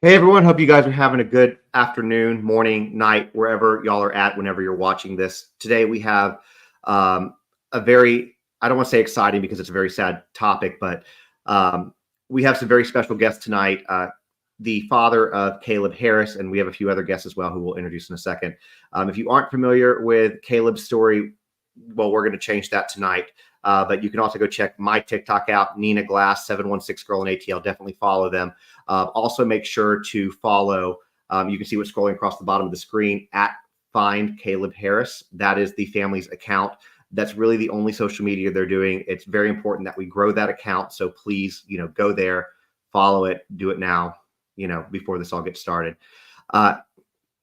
Hey everyone, hope you guys are having a good afternoon, morning, night, wherever y'all are at whenever you're watching this. Today we have a very, I don't want to say exciting because it's a very sad topic, but we have some very special guests tonight. The father of Caleb Harris, and we have a few other guests as well who we'll introduce in a second. If you aren't familiar with Caleb's story, well, we're going to change that tonight. But you can also go check my TikTok out, Nina Glass, 716 Girl in ATL. Definitely follow them. Also, make sure to follow. You can see what's scrolling across the bottom of the screen at Find Caleb Harris. That is the family's account. That's really the only social media they're doing. It's very important that we grow that account. So please, go there, follow it, do it now, before this all gets started.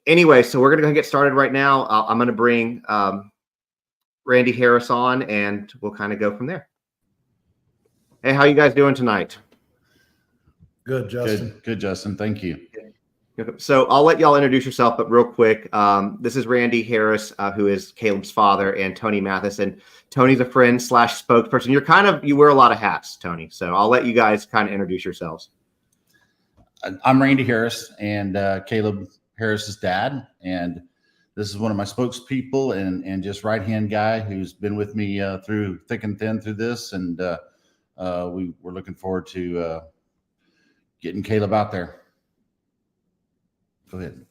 Anyway, so we're going to get started right now. I'm going to bring Randy Harris on, and we'll kind of go from there. Hey, how you guys doing tonight? Good, Justin. Good, Justin. Thank you. So I'll let y'all introduce yourself, but real quick, this is Randy Harris, who is Caleb's father, and Tony Matheson. Tony's a friend / spokesperson. You wear a lot of hats, Tony. So I'll let you guys kind of introduce yourselves. I'm Randy Harris, and Caleb Harris's dad, and this is one of my spokespeople and just right-hand guy who's been with me through thick and thin through this, and we're looking forward to getting Caleb out there. Go ahead.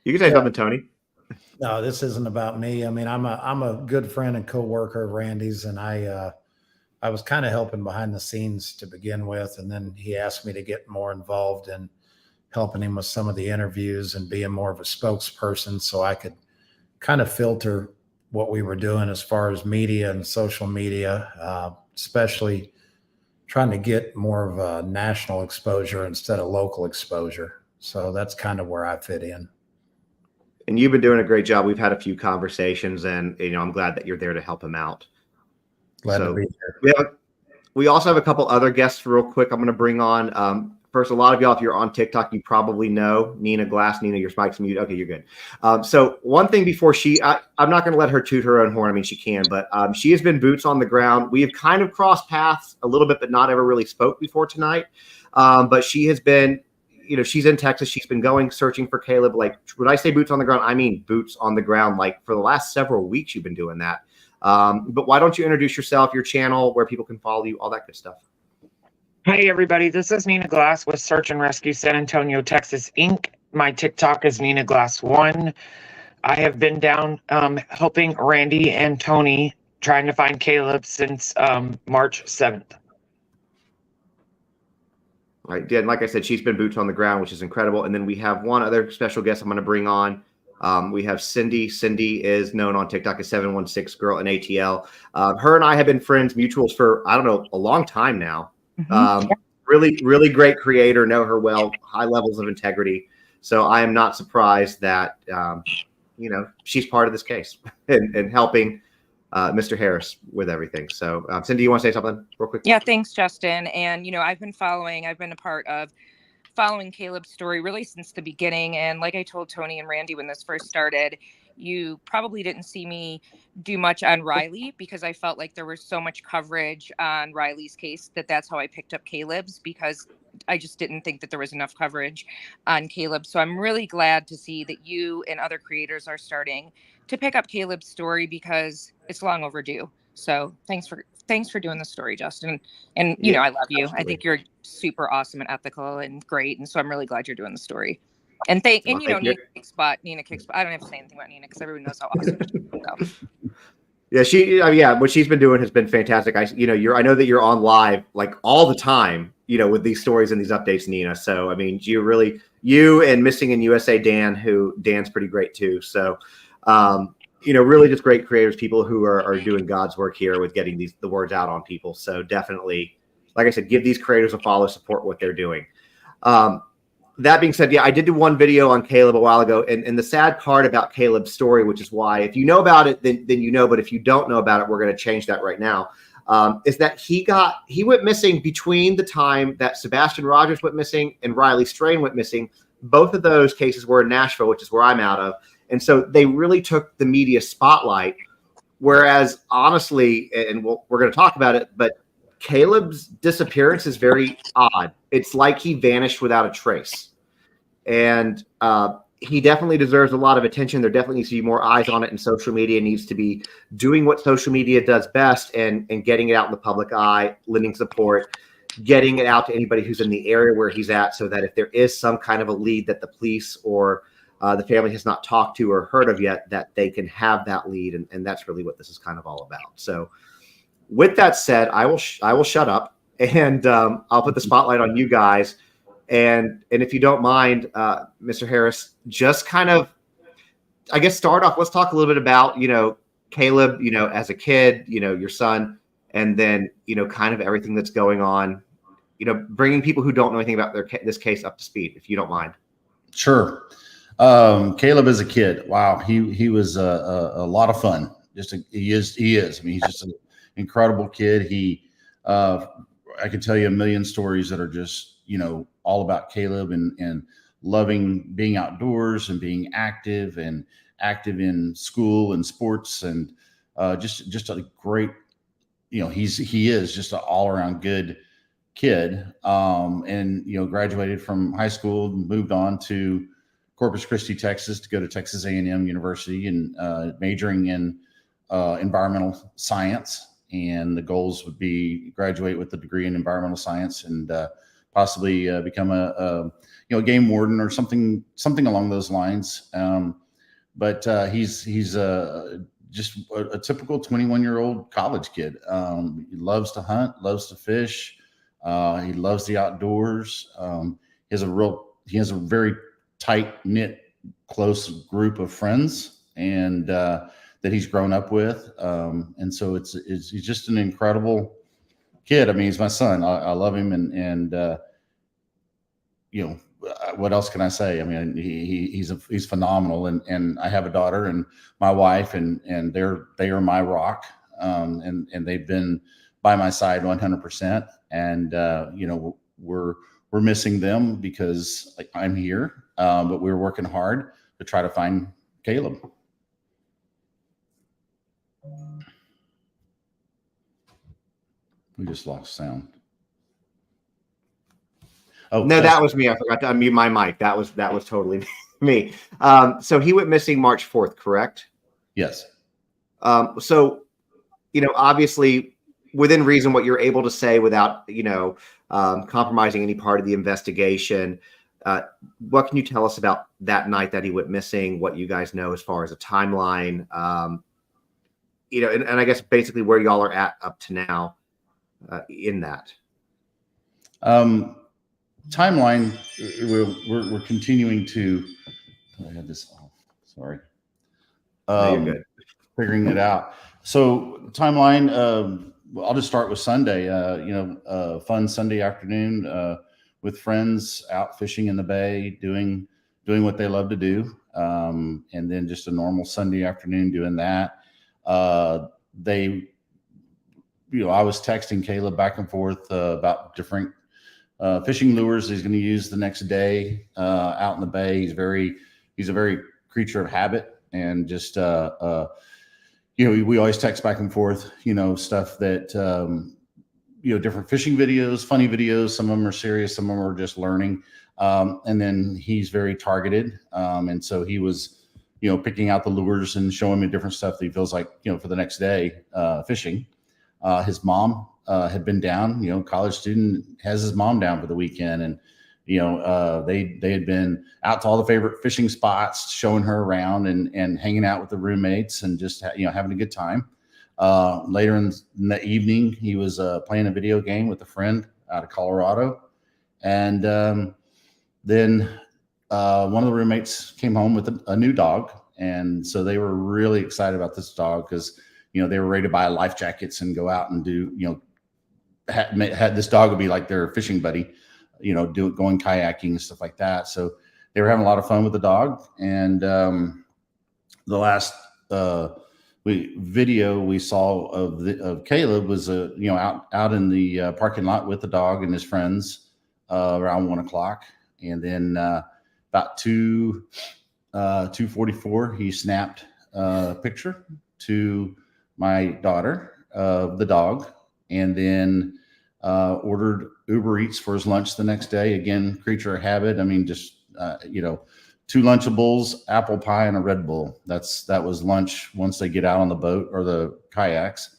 You can say something, Tony. No, this isn't about me. I mean, I'm a good friend and co-worker of Randy's, and I was kind of helping behind the scenes to begin with, and then he asked me to get more involved in helping him with some of the interviews and being more of a spokesperson so I could kind of filter what we were doing as far as media and social media, especially trying to get more of a national exposure instead of local exposure. So that's kind of where I fit in. And you've been doing a great job. We've had a few conversations, and I'm glad that you're there to help him out. Glad to be here. We also have a couple other guests real quick I'm going to bring on. First, a lot of y'all, if you're on TikTok, you probably know Nina Glass. Nina, your mic's muted. Okay, you're good. So one thing before I'm not going to let her toot her own horn. I mean, she can, but she has been boots on the ground. We have kind of crossed paths a little bit, but not ever really spoke before tonight. But she has been, she's in Texas. She's been going searching for Caleb. Like, when I say boots on the ground, I mean boots on the ground. Like, for the last several weeks, you've been doing that. But why don't you introduce yourself, your channel, where people can follow you, all that good stuff. Hey everybody, this is Nina Glass with Search and Rescue San Antonio, Texas, Inc. My TikTok is Nina Glass 1. I have been down helping Randy and Tony trying to find Caleb since March 7th. All right, and like I said, she's been boots on the ground, which is incredible. And then we have one other special guest I'm going to bring on. We have Cindy. Cindy is known on TikTok as 716 Girl in ATL. Her and I have been friends, mutuals for, I don't know, a long time now. Really, really great creator, know her well, high levels of integrity. So I am not surprised that, she's part of this case and helping Mr. Harris with everything. So Cindy, you want to say something real quick? Yeah, thanks, Justin. And, I've been a part of following Caleb's story really since the beginning. And like I told Tony and Randy when this first started, you probably didn't see me do much on Riley because I felt like there was so much coverage on Riley's case that's how I picked up Caleb's, because I just didn't think that there was enough coverage on Caleb. So I'm really glad to see that you and other creators are starting to pick up Caleb's story because it's long overdue. So thanks for doing the story, Justin. And, I love you. Absolutely. I think you're super awesome and ethical and great. And so I'm really glad you're doing the story. And Nina Kickspot. I don't have to say anything about Nina because everyone knows how awesome she is. Yeah, what she's been doing has been fantastic. I know that you're on live like all the time, with these stories and these updates, Nina. So I mean, you and Missing in USA Dan's pretty great too. So really just great creators, people who are doing God's work here with getting the words out on people. So definitely, like I said, give these creators a follow, support what they're doing. That being said, I did do one video on Caleb a while ago, and the sad part about Caleb's story, which is why if you know about it, then but if you don't know about it, we're going to change that right now, is that he went missing between the time that Sebastian Rogers went missing and Riley Strain went missing. Both of those cases were in Nashville, which is where I'm out of, and so they really took the media spotlight, whereas honestly, and we're going to talk about it, but Caleb's disappearance is very odd. It's like he vanished without a trace. And he definitely deserves a lot of attention. There definitely needs to be more eyes on it, and social media needs to be doing what social media does best and getting it out in the public eye, lending support, getting it out to anybody who's in the area where he's at, so that if there is some kind of a lead that the police or the family has not talked to or heard of yet, that they can have that lead. And that's really what this is kind of all about. So with that said, I will shut up, and I'll put the spotlight on you guys. And if you don't mind, Mr. Harris, just kind of, I guess, start off. Let's talk a little bit about, Caleb, as a kid, your son, and then, kind of everything that's going on, bringing people who don't know anything about this case up to speed, if you don't mind. Sure. Caleb as a kid, wow, he was a lot of fun. He is. I mean, he's just an incredible kid. I could tell you a million stories that are just, all about Caleb and loving being outdoors and being active in school and sports, and just a great, he is just an all around good kid. And graduated from high school, moved on to Corpus Christi, Texas, to go to Texas A&M University and majoring in environmental science. And the goals would be graduate with a degree in environmental science and possibly become a game warden or something along those lines. But he's just a typical 21-year-old college kid. He loves to hunt, loves to fish. He loves the outdoors. He has a very tight knit, close group of friends, and that he's grown up with. And so he's just an incredible kid. I mean, he's my son. I love him, and what else can I say? I mean, he's phenomenal, and I have a daughter and my wife, and they are my rock, and they've been by my side 100%. And we're missing them because I'm here, but we're working hard to try to find Caleb. We just lost sound. Oh no, that was me. I forgot to unmute my mic. That was totally me. So he went missing March 4th, correct? Yes. So, obviously within reason, what you're able to say without, compromising any part of the investigation. What can you tell us about that night that he went missing? What you guys know as far as a timeline? And I guess basically where y'all are at up to now in that. Timeline, we're continuing to. I had this off. Sorry. No, you're good. Figuring it out. So timeline. I'll just start with Sunday. Fun Sunday afternoon with friends out fishing in the bay, doing what they love to do, and then just a normal Sunday afternoon doing that. I was texting Caleb back and forth about different fishing lures he's going to use the next day out in the bay. He's a very creature of habit, and just we always text back and forth, stuff that different fishing videos, funny videos. Some of them are serious, some of them are just learning. And then he's very targeted, and so he was picking out the lures and showing me different stuff that he feels like for the next day fishing. His mom had been down, college student has his mom down for the weekend, and they had been out to all the favorite fishing spots, showing her around and hanging out with the roommates and just having a good time. Later in the evening, he was playing a video game with a friend out of Colorado, and then one of the roommates came home with a new dog, and so they were really excited about this dog because they were ready to buy life jackets and go out and do had this dog would be like their fishing buddy, going kayaking and stuff like that. So they were having a lot of fun with the dog. And the last video we saw of Caleb was out in the parking lot with the dog and his friends around 1:00, and then about 2:44 he snapped a picture to my daughter of the dog. And then ordered Uber Eats for his lunch the next day. Again, creature of habit. I mean, just, 2 Lunchables, apple pie, and a Red Bull. That was lunch once they get out on the boat or the kayaks.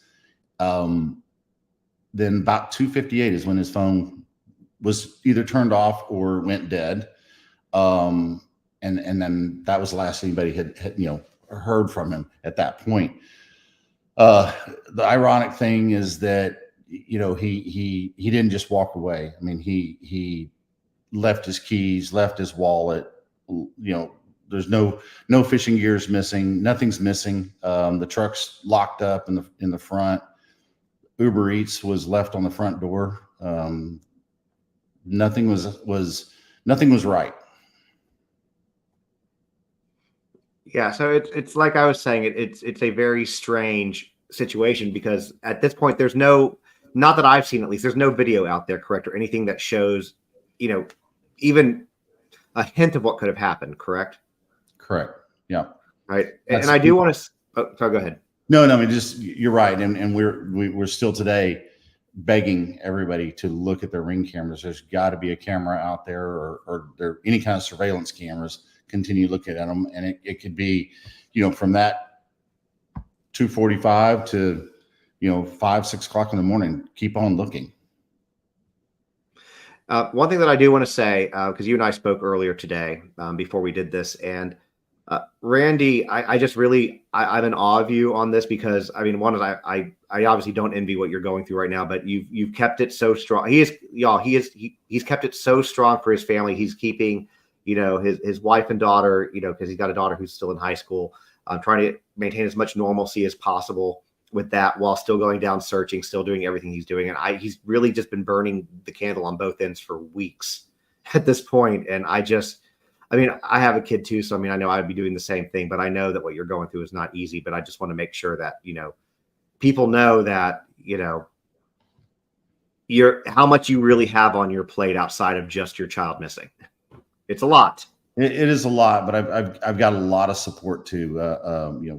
Then about 2:58 is when his phone was either turned off or went dead. And then that was the last anybody had heard from him at that point. The ironic thing is that, he didn't just walk away. I mean, he left his keys, left his wallet. There's no fishing gears missing. Nothing's missing. The truck's locked up in the front. Uber Eats was left on the front door. Nothing was right. Yeah, so it's like I was saying, it's a very strange situation because at this point there's not that I've seen, at least there's no video out there, correct, or anything that shows, even a hint of what could have happened, correct? Correct. Yeah. Right. And I do want to. Oh, sorry, go ahead. No, I mean, just you're right, and we're still today begging everybody to look at their Ring cameras. There's got to be a camera out there, or there any kind of surveillance cameras. Continue looking at them, and it could be, from that 2:45 to 5-6 o'clock in the morning. Keep on looking. One thing that I do want to say, because you and I spoke earlier today before we did this, and Randy, I just really I'm in awe of you on this because I mean, one is I obviously don't envy what you're going through right now, but you've kept it so strong. He's kept it so strong for his family. He's keeping his wife and daughter, because he's got a daughter who's still in high school, trying to maintain as much normalcy as possible with that while still going down searching, still doing everything he's doing. And he's really just been burning the candle on both ends for weeks at this point. And I have a kid too. So, I know I'd be doing the same thing, but I know that what you're going through is not easy, but I just want to make sure that, people know that, how much you really have on your plate outside of just your child missing. It's a lot. It is a lot, but I've got a lot of support too.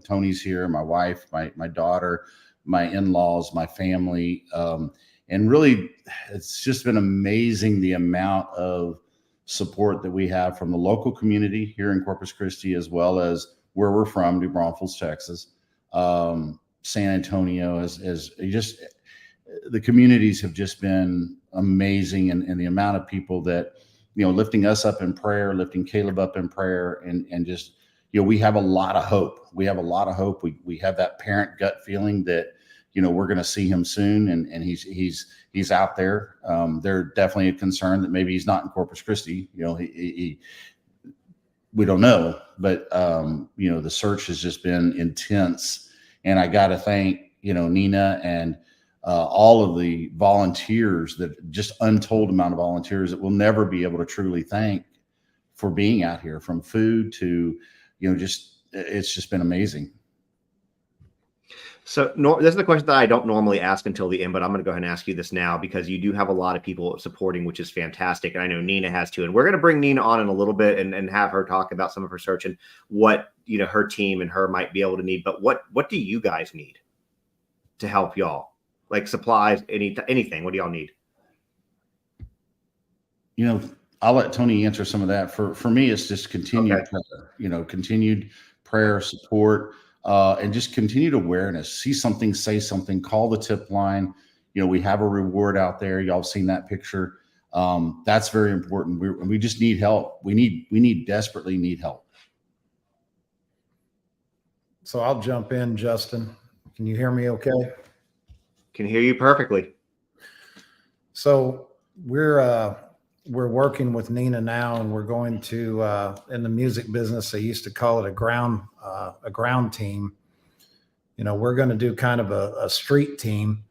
Tony's here, my wife, my daughter, my in-laws, my family, and really, it's just been amazing the amount of support that we have from the local community here in Corpus Christi, as well as where we're from, New Braunfels, Texas, San Antonio. As just the communities have just been amazing, and the amount of people that. Lifting us up in prayer, lifting Caleb up in prayer, and just, we have a lot of hope. We have a lot of hope. We have that parent gut feeling that, we're going to see him soon, and he's out there. They're definitely a concern that maybe he's not in Corpus Christi. We don't know, but the search has just been intense, and I got to thank Nina and. All of the volunteers, that just untold amount of volunteers that we'll never be able to truly thank for being out here, from food to, it's just been amazing. So this is a question that I don't normally ask until the end, but I'm going to go ahead and ask you this now because you do have a lot of people supporting, which is fantastic. And I know Nina has too. And we're going to bring Nina on in a little bit and have her talk about some of her search and what, her team and her might be able to need. But what do you guys need to help y'all? Like supplies, anything. What do y'all need? I'll let Tony answer some of that. For me, it's just continued prayer, continued prayer, support, and just continued awareness. See something, say something, call the tip line. We have a reward out there. Y'all have seen that picture. That's very important. We just need help. We desperately need help. So I'll jump in, Justin. Can you hear me okay? Can hear you perfectly. So we're working with Nina now, and we're going to in the music business, they used to call it a ground team. We're going to do kind of a street team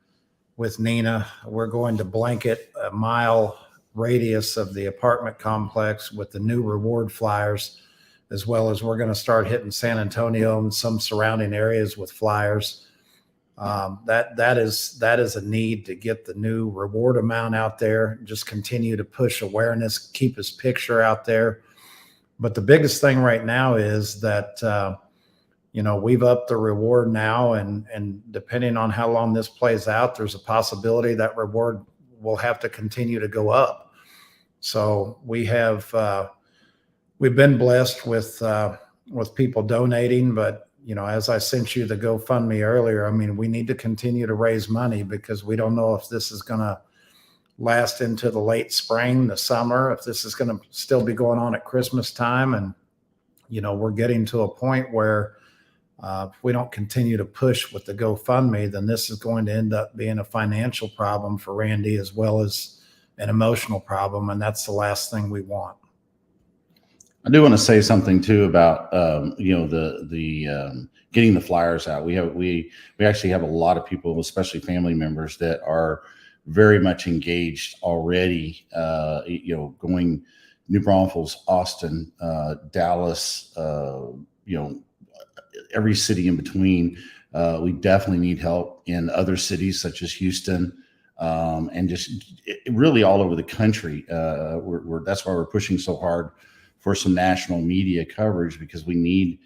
with Nina. We're going to blanket a mile radius of the apartment complex with the new reward flyers, as well as we're going to start hitting San Antonio and some surrounding areas with flyers. That is a need to get the new reward amount out there, just continue to push awareness, keep his picture out there. But the biggest thing right now is that, we've upped the reward now, and depending on how long this plays out, there's a possibility that reward will have to continue to go up. So we've been blessed with people donating, but as I sent you the GoFundMe earlier, I mean, we need to continue to raise money because we don't know if this is going to last into the late spring, the summer, if this is going to still be going on at Christmas time. And, we're getting to a point where if we don't continue to push with the GoFundMe, then this is going to end up being a financial problem for Randy as well as an emotional problem. And that's the last thing we want. I do want to say something too about the getting the flyers out. We actually have a lot of people, especially family members, that are very much engaged already. Going New Braunfels, Austin, Dallas, every city in between. We definitely need help in other cities such as Houston, and just really all over the country. That's why we're pushing so hard for some national media coverage, because we need,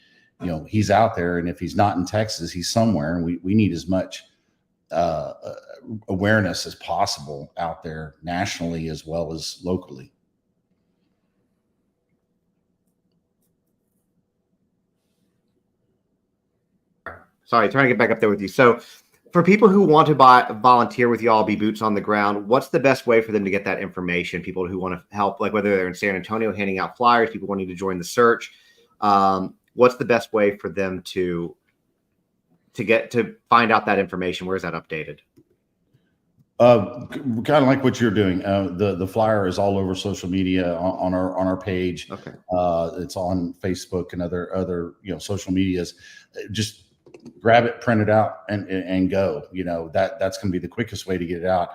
he's out there, and if he's not in Texas, he's somewhere, and we need as much awareness as possible out there nationally as well as locally. Sorry, trying to get back up there with you. So for people who want to volunteer with y'all, be boots on the ground, what's the best way for them to get that information? People who want to help, like whether they're in San Antonio handing out flyers, people wanting to join the search. What's the best way for them to find out that information? Where is that updated? Kind of like what you're doing. The flyer is all over social media on our page. Okay. It's on Facebook and other social medias. Just grab it, print it out, and go. That's going to be the quickest way to get it out.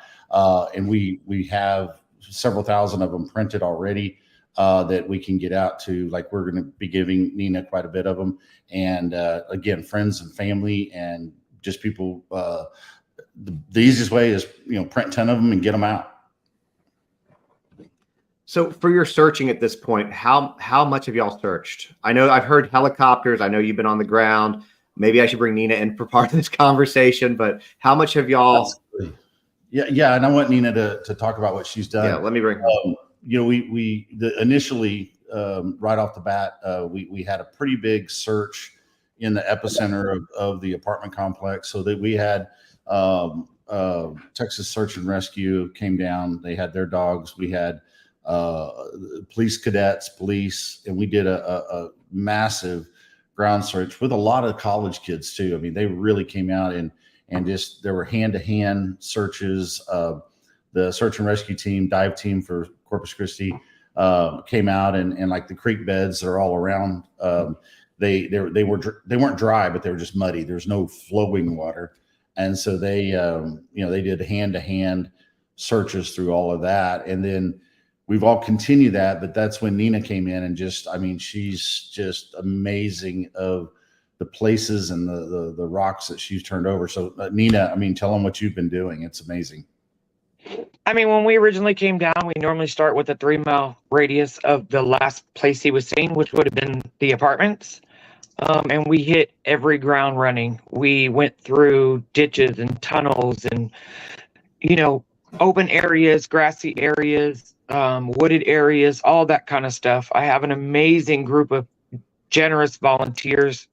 And we have several thousand of them printed already that we can get out to. Like, we're going to be giving Nina quite a bit of them, and again, friends and family and just people. The easiest way is print 10 of them and get them out. So for your searching at this point, how much have y'all searched? I know I've heard helicopters. I know you've been on the ground. Maybe I should bring Nina in for part of this conversation, but how much have y'all? Yeah. And I want Nina to talk about what she's done. Yeah, let me bring her. We initially right off the bat, we had a pretty big search in the epicenter of the apartment complex, so that we had Texas Search and Rescue came down. They had their dogs. We had police cadets, and we did a massive ground search with a lot of college kids too. I mean, they really came out and just, there were hand-to-hand searches. The search and rescue team, dive team for Corpus Christi, came out and like the creek beds that are all around. They weren't dry, but they were just muddy. There's no flowing water. And so they did hand-to-hand searches through all of that. And then we've all continued that, but that's when Nina came in and she's just amazing of the places and the rocks that she's turned over. So Nina, tell them what you've been doing. It's amazing. When we originally came down, we normally start with a 3-mile radius of the last place he was seen, which would have been the apartments. And we hit every ground running. We went through ditches and tunnels and, open areas, grassy areas, wooded areas, all that kind of stuff. I have an amazing group of generous volunteers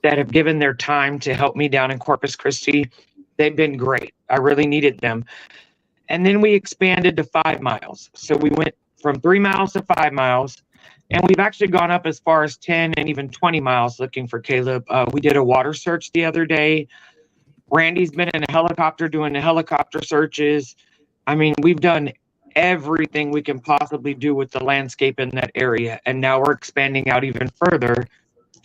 that have given their time to help me down in Corpus Christi. They've been great. I really needed them. And then we expanded to 5 miles. So we went from 3 miles to 5 miles. And we've actually gone up as far as 10 and even 20 miles looking for Caleb. We did a water search the other day. Randy's been in a helicopter doing the helicopter searches. We've done everything we can possibly do with the landscape in that area. And now we're expanding out even further.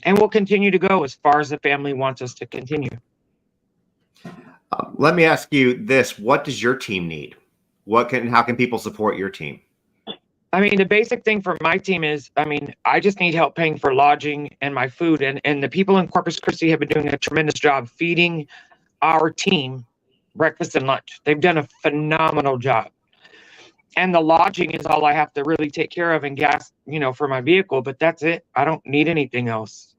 And we'll continue to go as far as the family wants us to continue. Let me ask you this. What does your team need? How can people support your team? The basic thing for my team is, I just need help paying for lodging and my food. And the people in Corpus Christi have been doing a tremendous job feeding our team breakfast and lunch. They've done a phenomenal job. And the lodging is all I have to really take care of, and gas, for my vehicle. But that's it. I don't need anything else.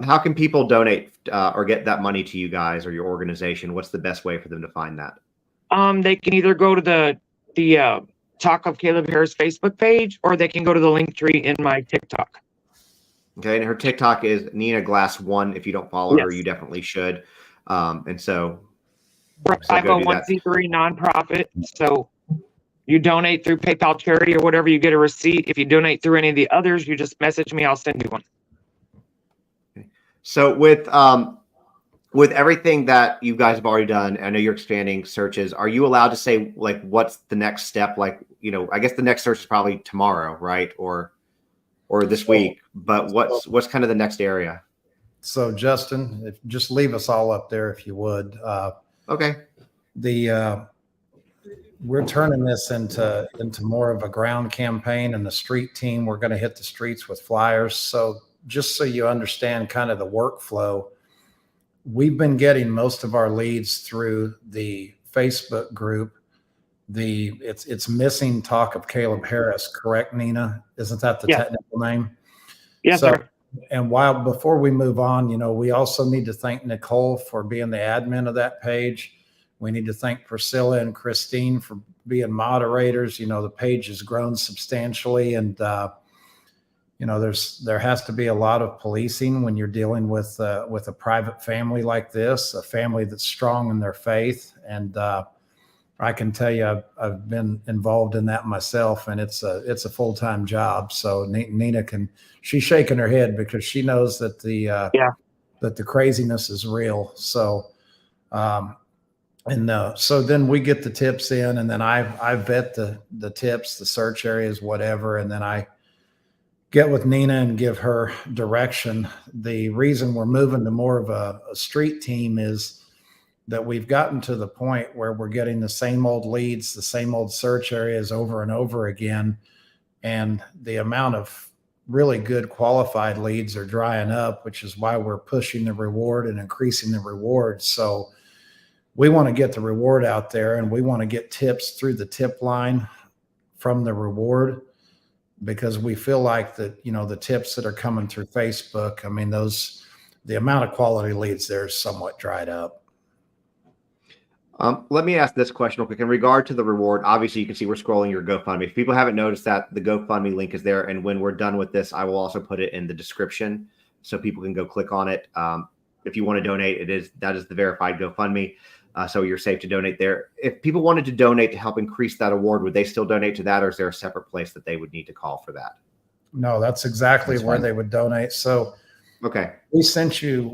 How can people donate or get that money to you guys or your organization? What's the best way for them to find that? They can either go to the Talk of Caleb Harris Facebook page, or they can go to the link tree in my TikTok. Okay, and her TikTok is Nina Glass 1. If you don't follow her, Yes. you definitely should. And so We're a go do that. 501c3 nonprofit. So you donate through PayPal charity or whatever, you get a receipt. If you donate through any of the others, you just message me. I'll send you one. So with everything that you guys have already done, I know you're expanding searches. Are you allowed to say like what's the next step? Like, you know, I guess the next search is probably tomorrow, right? Or this week. But what's kind of the next area? So Justin, just leave us all up there if you would. Okay. We're turning this into more of a ground campaign, and the street team, we're going to hit the streets with flyers. So just so you understand kind of the workflow, we've been getting most of our leads through the Facebook group. It's Missing Talk of Caleb Harris, correct, Nina? Isn't that the technical name? Yes, sir. And before we move on, you know, we also need to thank Nicole for being the admin of that page. We need to thank Priscilla and Christine for being moderators. You know, the page has grown substantially, and you know, there has to be a lot of policing when you're dealing with a private family like this, a family that's strong in their faith. And I can tell you, I've been involved in that myself, and it's a full-time job. So Nina she's shaking her head because she knows that that the craziness is real. So, so then we get the tips in, and then I vet the tips, the search areas, whatever, and then I get with Nina and give her direction. The reason we're moving to more of a street team is that we've gotten to the point where we're getting the same old leads, the same old search areas over and over again. And the amount of really good qualified leads are drying up, which is why we're pushing the reward and increasing the reward. So we want to get the reward out there, and we want to get tips through the tip line from the reward, because we feel like that, you know, the tips that are coming through Facebook, I mean, the amount of quality leads there is somewhat dried up. Let me ask this question real quick. In regard to the reward, obviously you can see we're scrolling your GoFundMe. If people haven't noticed that, the GoFundMe link is there. And when we're done with this, I will also put it in the description so people can go click on it. If you want to donate, that is the verified GoFundMe. So you're safe to donate there. If people wanted to donate to help increase that award, would they still donate to that, or is there a separate place that they would need to call for that? No, that's exactly where they would donate. So okay, we sent you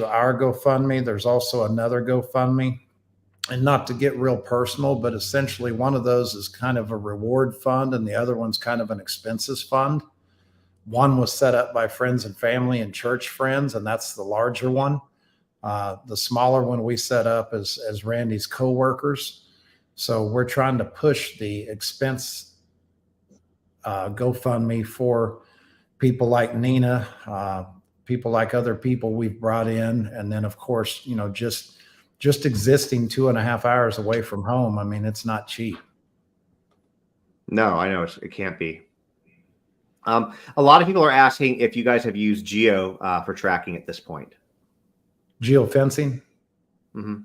our GoFundMe. There's also another GoFundMe. And not to get real personal, but essentially one of those is kind of a reward fund, and the other one's kind of an expenses fund. One was set up by friends and family and church friends, and that's the larger one. The smaller one we set up as Randy's coworkers. So we're trying to push the expense GoFundMe for people like Nina, people like other people we've brought in, and then of course, you know, just existing 2.5 hours away from home. I mean, it's not cheap. No, I know it can't be. A lot of people are asking if you guys have used geo for tracking at this point. Geofencing. Mm-hmm.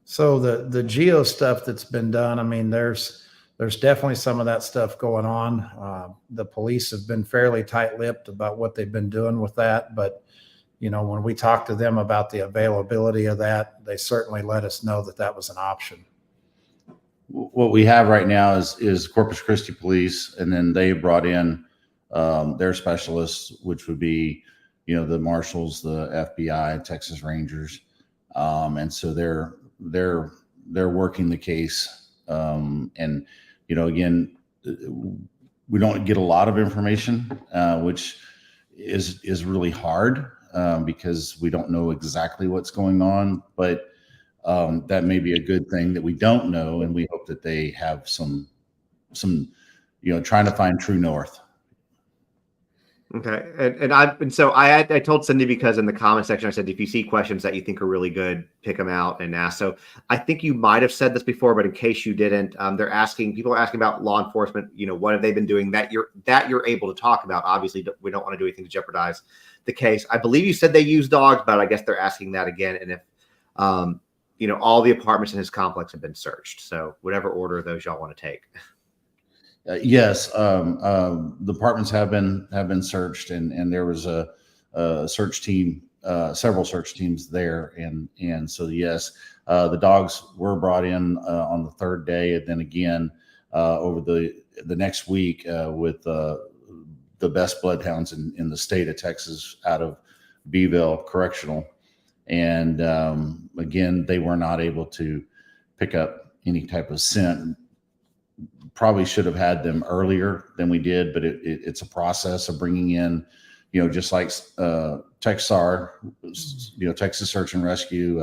So the geo stuff that's been done, I mean, there's definitely some of that stuff going on. The police have been fairly tight-lipped about what they've been doing with that, but you know, when we talked to them about the availability of that, they certainly let us know that that was an option. What we have right now is Corpus Christi Police, and then they brought in their specialists, which would be, you know, the marshals, the FBI, Texas Rangers, and so they're working the case. And you know, again, we don't get a lot of information, which is really hard. Because we don't know exactly what's going on, but that may be a good thing that we don't know, and we hope that they have some, you know, trying to find true north. Okay, and so I told Cindy, because in the comment section I said if you see questions that you think are really good, pick them out and ask. So I think you might have said this before, but in case you didn't, people are asking about law enforcement. You know, what have they been doing that you're able to talk about? Obviously, we don't want to do anything to jeopardize the case. I believe you said they use dogs, but I guess they're asking that again. And all the apartments in his complex have been searched. So whatever order those y'all want to take. Yes, the apartments have been searched, and there was a search team, several search teams there, and so yes, the dogs were brought in on the third day, and then again over the next week with the best bloodhounds in the state of Texas out of Beeville Correctional, and again they were not able to pick up any type of scent. Probably should have had them earlier than we did, but it's a process of bringing in, just like TXR, Texas Search and Rescue,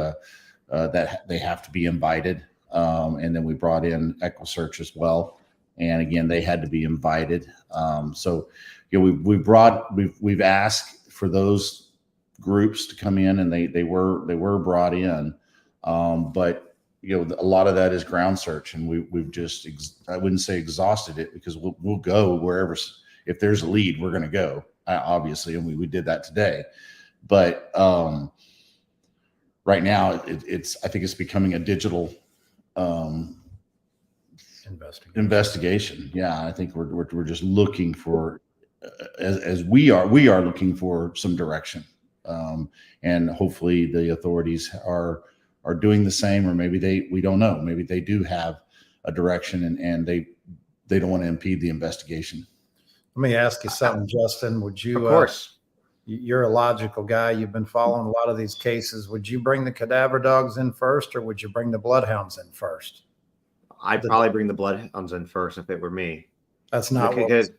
that they have to be invited. And then we brought in EquiSearch as well. And again, they had to be invited. So, we've asked for those groups to come in, and they were brought in. But a lot of that is ground search, and we've just, I wouldn't say exhausted it, because we'll go wherever, if there's a lead, we're going to go, obviously. And we did that today, but right now I think it's becoming a digital investigation. Yeah. I think we're just looking for, as we are looking for some direction. And hopefully the authorities are doing the same, or maybe we don't know. Maybe they do have a direction, and they don't want to impede the investigation. Let me ask you something, Justin. Would you, of course, you're a logical guy. You've been following a lot of these cases. Would you bring the cadaver dogs in first, or would you bring the bloodhounds in first? I'd probably bring the bloodhounds in first if it were me. That's not what.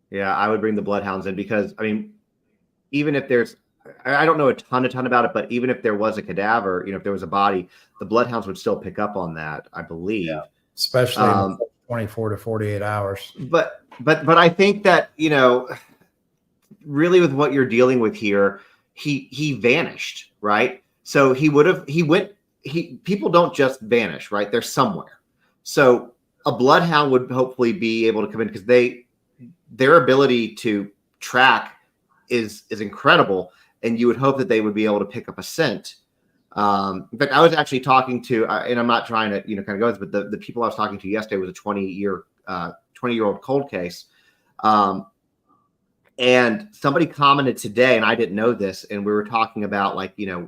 Yeah, I would bring the bloodhounds in, because even if there's, I don't know a ton about it, but even if there was a cadaver, if there was a body, the bloodhounds would still pick up on that, I believe. Yeah. Especially in 24 to 48 hours. But I think that, really with what you're dealing with here, he vanished, right? So people don't just vanish, right? They're somewhere. So a bloodhound would hopefully be able to come in, because their ability to track is incredible. And you would hope that they would be able to pick up a scent. In fact, I was actually talking to, and I'm not trying to, kind of go with this, but the people I was talking to yesterday was a 20-year-old cold case. And somebody commented today, and I didn't know this, and we were talking about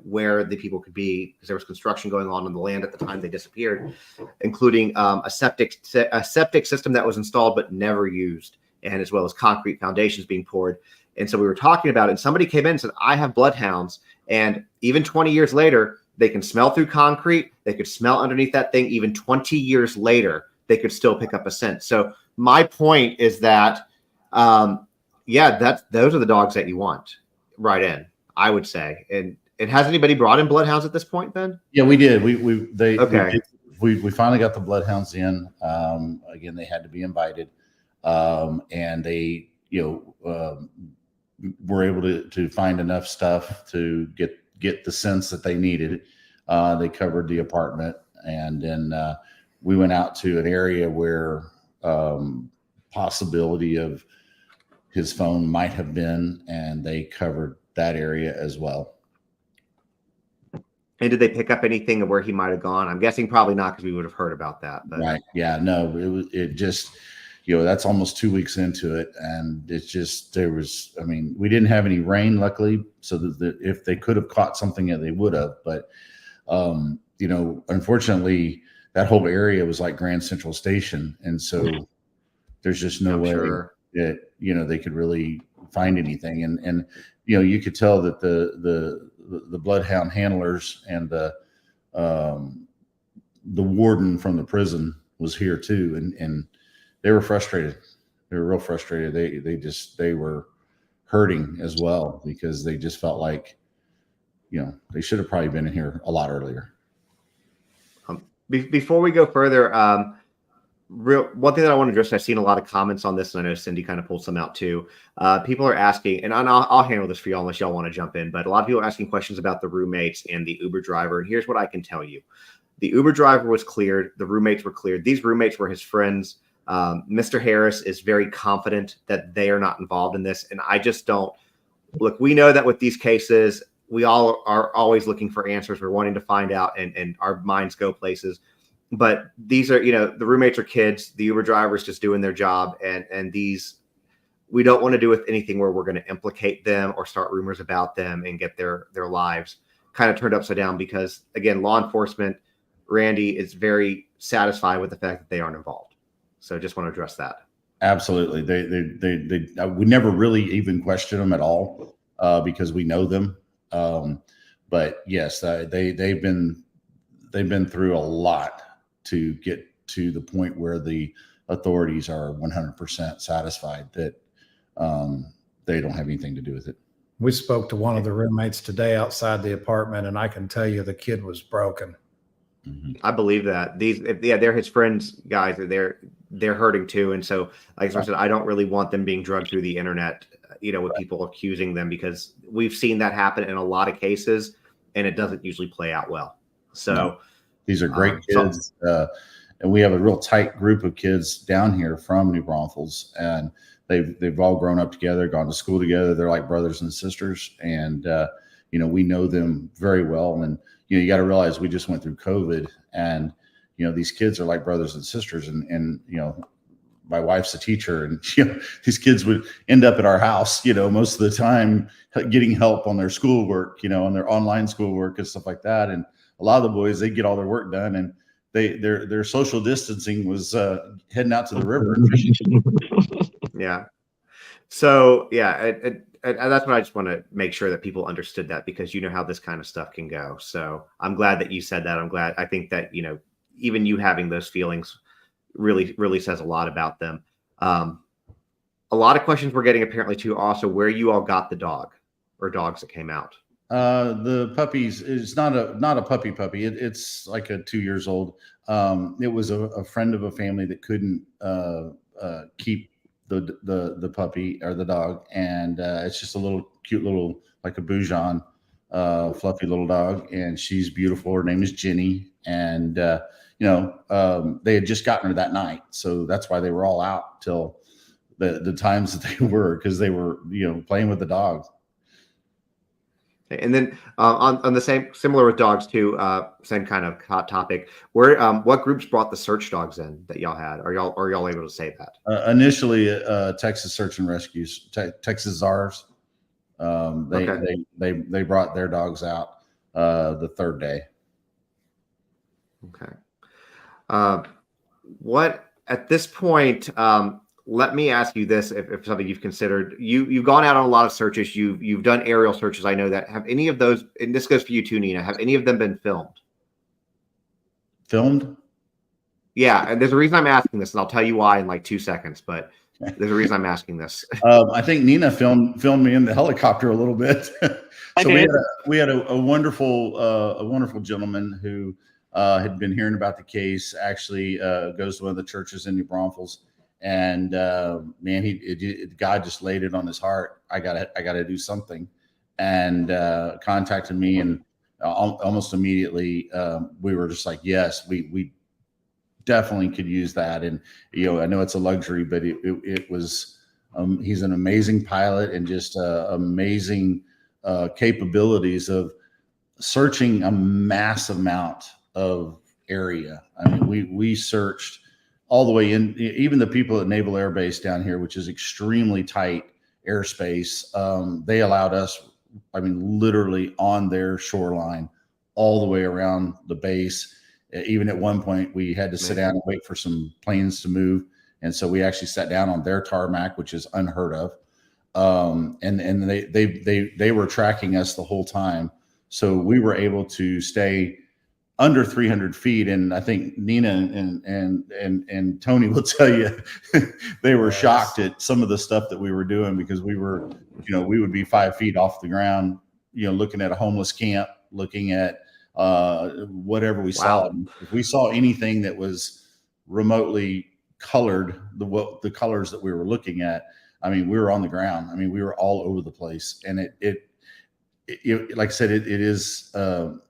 where the people could be, because there was construction going on the land at the time they disappeared, including a septic system that was installed but never used, and as well as concrete foundations being poured. And so we were talking about it, and somebody came in and said, I have bloodhounds. And even 20 years later, they can smell through concrete. They could smell underneath that thing. Even 20 years later, they could still pick up a scent. So my point is that, those are the dogs that you want right in, I would say. And has anybody brought in bloodhounds at this point, Ben? Yeah, we did. We finally got the bloodhounds in. Again, they had to be invited. And they, were able to find enough stuff to get the sense that they needed. They covered the apartment, and then we went out to an area where possibility of his phone might have been, and they covered that area as well. And did they pick up anything of where he might have gone? I'm guessing probably not, because we would have heard about that. But. Right. Yeah. No. It just. That's almost 2 weeks into it. And it's just, we didn't have any rain, luckily. So that if they could have caught something, they would have. But, unfortunately, that whole area was like Grand Central Station. And so there's just no way that, they could really find anything. And you could tell that the bloodhound handlers and the warden from the prison was here too. And they were frustrated. They were real frustrated. They were hurting as well, because they just felt like, they should have probably been in here a lot earlier. Before we go further, one thing that I want to address, I've seen a lot of comments on this, and I know Cindy kind of pulled some out too. People are asking, and I'll handle this for y'all unless y'all want to jump in, but a lot of people are asking questions about the roommates and the Uber driver. And here's what I can tell you. The Uber driver was cleared. The roommates were cleared. These roommates were his friends. Mr. Harris is very confident that they are not involved in this. And I just don't look, we know that with these cases, we all are always looking for answers. We're wanting to find out, and our minds go places. But these are, the roommates are kids. The Uber driver's just doing their job, and these, we don't want to do with anything where we're going to implicate them or start rumors about them and get their lives kind of turned upside down. Because again, law enforcement, Randy, is very satisfied with the fact that they aren't involved. So just want to address that. Absolutely. They we never really even question them at all because we know them. But yes, they've been through a lot to get to the point where the authorities are 100% satisfied that they don't have anything to do with it. We spoke to one of the roommates today outside the apartment, and I can tell you the kid was broken. Mm-hmm. I believe that they're his friends, guys. They're hurting too. And so, like I said, I don't really want them being drugged through the internet, with people accusing them, because we've seen that happen in a lot of cases and it doesn't usually play out well. So no. These are great kids. And we have a real tight group of kids down here from New Braunfels, and they've all grown up together, gone to school together. They're like brothers and sisters. And, we know them very well. And, you got to realize we just went through COVID, and, these kids are like brothers and sisters. And my wife's a teacher, and, these kids would end up at our house, most of the time getting help on their schoolwork, on their online schoolwork and stuff like that. And a lot of the boys, they get all their work done, and their social distancing was heading out to the river and fishing. Yeah. So and that's what I just want to make sure that people understood that, because how this kind of stuff can go. So I'm glad that you said that. I think that, even you having those feelings really, really says a lot about them. A lot of questions we're getting apparently too, also where you all got the dog or dogs that came out. The puppies is not a puppy. It's like a 2 years old. It was a friend of a family that couldn't keep the puppy or the dog, and it's just a little cute little, like a Boujon, fluffy little dog, and she's beautiful. Her name is Jenny, and they had just gotten her that night, so that's why they were all out till the times that they were, because they were playing with the dog. And then on the similar with dogs too, same kind of hot topic. Where what groups brought the search dogs in that y'all had? Are y'all able to say that? Initially, Texas Search and Rescues, Texas Czars. They brought their dogs out the third day. Okay. What at this point? Let me ask you this: if something you've considered, you've gone out on a lot of searches, you've done aerial searches. I know that. Have any of those? And this goes for you too, Nina. Have any of them been filmed? Filmed? Yeah, and there's a reason I'm asking this, and I'll tell you why in like 2 seconds. But there's a reason I'm asking this. I think Nina filmed me in the helicopter a little bit. So we had a wonderful gentleman who had been hearing about the case. Actually, goes to one of the churches in New Braunfels. And man, God just laid it on his heart. I gotta do something, and contacted me, and almost immediately we were just like, yes, we definitely could use that. And I know it's a luxury, but it was. He's an amazing pilot, and just amazing capabilities of searching a massive amount of area. I mean, we searched all the way in, even the people at Naval Air Base down here, which is extremely tight airspace. They allowed us, literally on their shoreline, all the way around the base. Even at one point, we had to sit down and wait for some planes to move. And so we actually sat down on their tarmac, which is unheard of. And they were tracking us the whole time. So we were able to stay under 300 feet. And I think Nina and Tony will tell you, they were shocked at some of the stuff that we were doing, because we were, we would be 5 feet off the ground, looking at a homeless camp, looking at whatever we saw. If we saw anything that was remotely colored, the colors that we were looking at, we were on the ground. We were all over the place. And it like I said, it is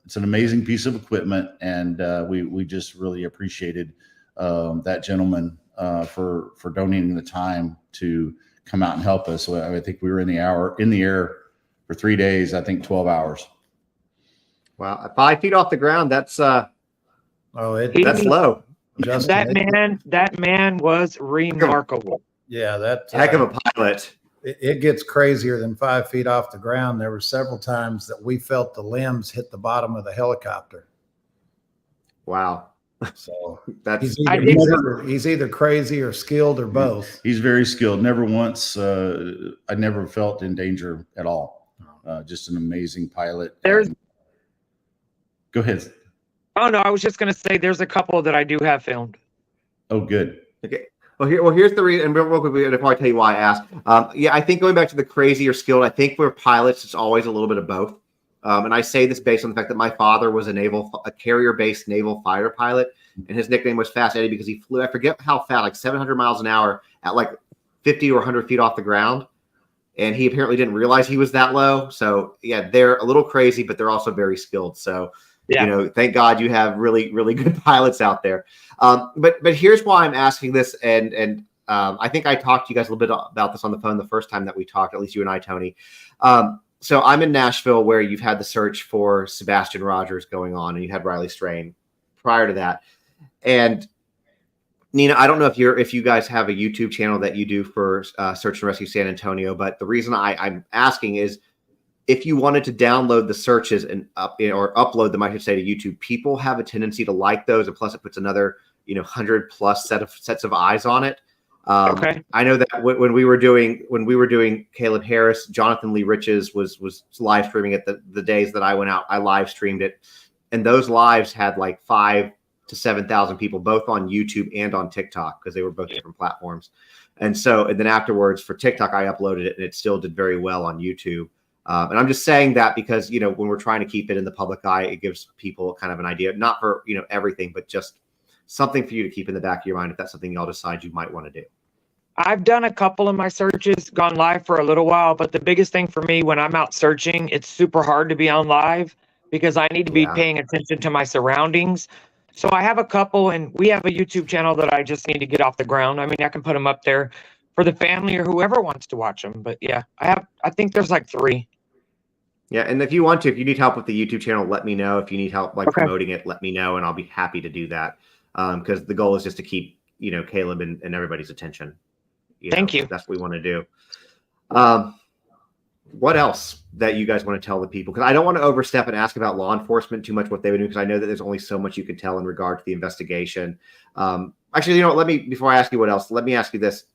it's an amazing piece of equipment, and we just really appreciated that gentleman for donating the time to come out and help us. So I think we were in the air for 3 days, I think 12 hours. Wow, 5 feet off the ground. That's Oh, that's low. Justin, that man was remarkable. yeah, that Heck of a pilot. it gets crazier than 5 feet off the ground. There were several times that we felt the limbs hit the bottom of the helicopter. Wow. So That's he's either crazy or skilled or both. He's very skilled. Never once, I never felt in danger at all. Just an amazing pilot. Go ahead. Oh no, I was just gonna say there's a couple that I do have filmed. Oh, good. okay. Well, here's the reason, and real quickly, before I tell you why I asked. Yeah, I think going back to the crazy or skilled, I think for pilots, it's always a little bit of both. And I say this based on the fact that my father was a carrier-based naval fighter pilot, and his nickname was Fast Eddie because he flew, I forget how fast, like 700 miles an hour at like 50 or 100 feet off the ground. And he apparently didn't realize he was that low. So yeah, they're a little crazy, but they're also very skilled. So, you know, thank God you have really, really good pilots out there. But here's why I'm asking this. And I think I talked to you guys a little bit about this on the phone the first time that we talked, at least you and I, Tony. So I'm in Nashville where you've had the search for Sebastian Rogers going on, and you had Riley Strain prior to that. And Nina, I don't know if you guys have a YouTube channel that you do for Search and Rescue San Antonio, but the reason I'm asking is if you wanted to download the searches and or upload them, I should say, to YouTube, people have a tendency to like those, and plus it puts another 100+ sets of eyes on it. Okay. I know that when we were doing Caleb Harris, Jonathan Lee Riches was live streaming it the days that I went out. I live streamed it, and those lives had like 5,000 to 7,000 people, both on YouTube and on TikTok, because they were both different platforms. And then afterwards for TikTok, I uploaded it, and it still did very well on YouTube. And I'm just saying that because when we're trying to keep it in the public eye, it gives people kind of an idea, not for everything, but just something for you to keep in the back of your mind if that's something y'all decide you might want to do. I've done a couple of my searches, gone live for a little while, but the biggest thing for me when I'm out searching, it's super hard to be on live because I need to be paying attention to my surroundings. So I have a couple, and we have a YouTube channel that I just need to get off the ground. I mean, I can put them up there for the family or whoever wants to watch them. But yeah, I think there's like 3. Yeah, and if you need help with the YouTube channel, let me know. If you need help promoting it, let me know, and I'll be happy to do that. Because the goal is just to keep Caleb and everybody's attention. Thank you. That's what we want to do. What else that you guys want to tell the people? Because I don't want to overstep and ask about law enforcement too much what they would do, because I know that there's only so much you can tell in regard to the investigation. Actually, before I ask you what else, let me ask you this.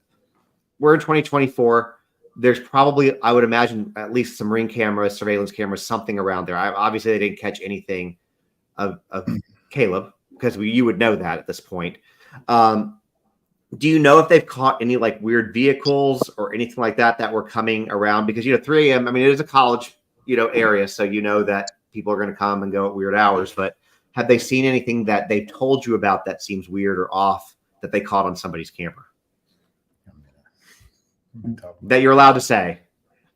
We're in 2024. There's probably, I would imagine, at least some ring cameras, surveillance cameras, something around there. Obviously, they didn't catch anything of Caleb, because you would know that at this point. Do you know if they've caught any like weird vehicles or anything like that were coming around? Because 3 a.m. I mean, it is a college area, so that people are going to come and go at weird hours. But have they seen anything that they've told you about that seems weird or off that they caught on somebody's camera that you're allowed to say?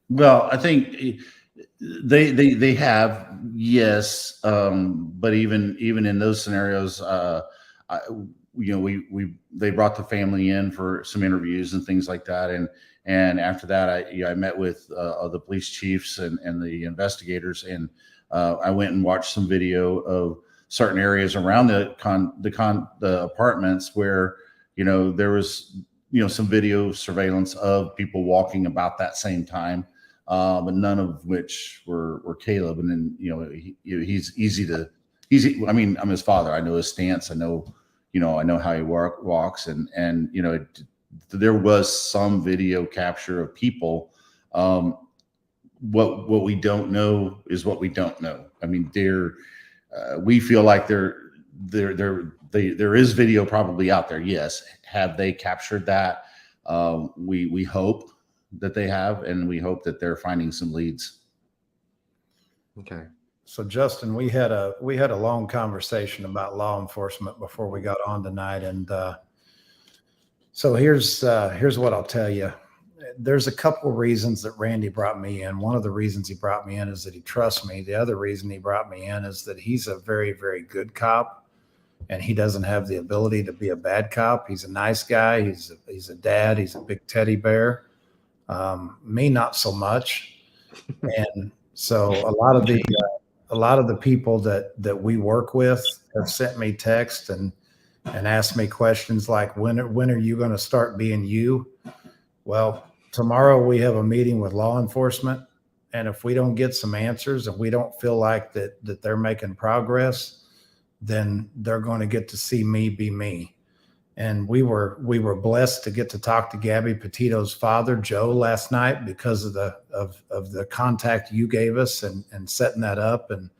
Well, I think they have, yes, but even in those scenarios, they brought the family in for some interviews and things like that, and after that, I met with the police chiefs and the investigators, and I went and watched some video of certain areas around the apartments where there was some video surveillance of people walking about that same time, but none of which were Caleb. And then he's easy. I mean, I'm his father. I know his stance. I know how he walks, and there was some video capture of people. What we don't know is what we don't know. I mean, we feel like there is video probably out there. Yes. Have they captured that? We hope that they have, and we hope that they're finding some leads. Okay. So Justin, we had a long conversation about law enforcement before we got on tonight, and so here's what I'll tell you. There's a couple of reasons that Randy brought me in. One of the reasons he brought me in is that he trusts me. The other reason he brought me in is that he's a very, very good cop, and he doesn't have the ability to be a bad cop. He's a nice guy. He's a dad. He's a big teddy bear. Me, not so much. And so a lot of the people that we work with have sent me texts and asked me questions like, when are you going to start being you? Well, tomorrow we have a meeting with law enforcement, and if we don't get some answers, if we don't feel like that they're making progress, then they're going to get to see me be me. And we were blessed to get to talk to Gabby Petito's father, Joe, last night because of the contact you gave us and setting that up. And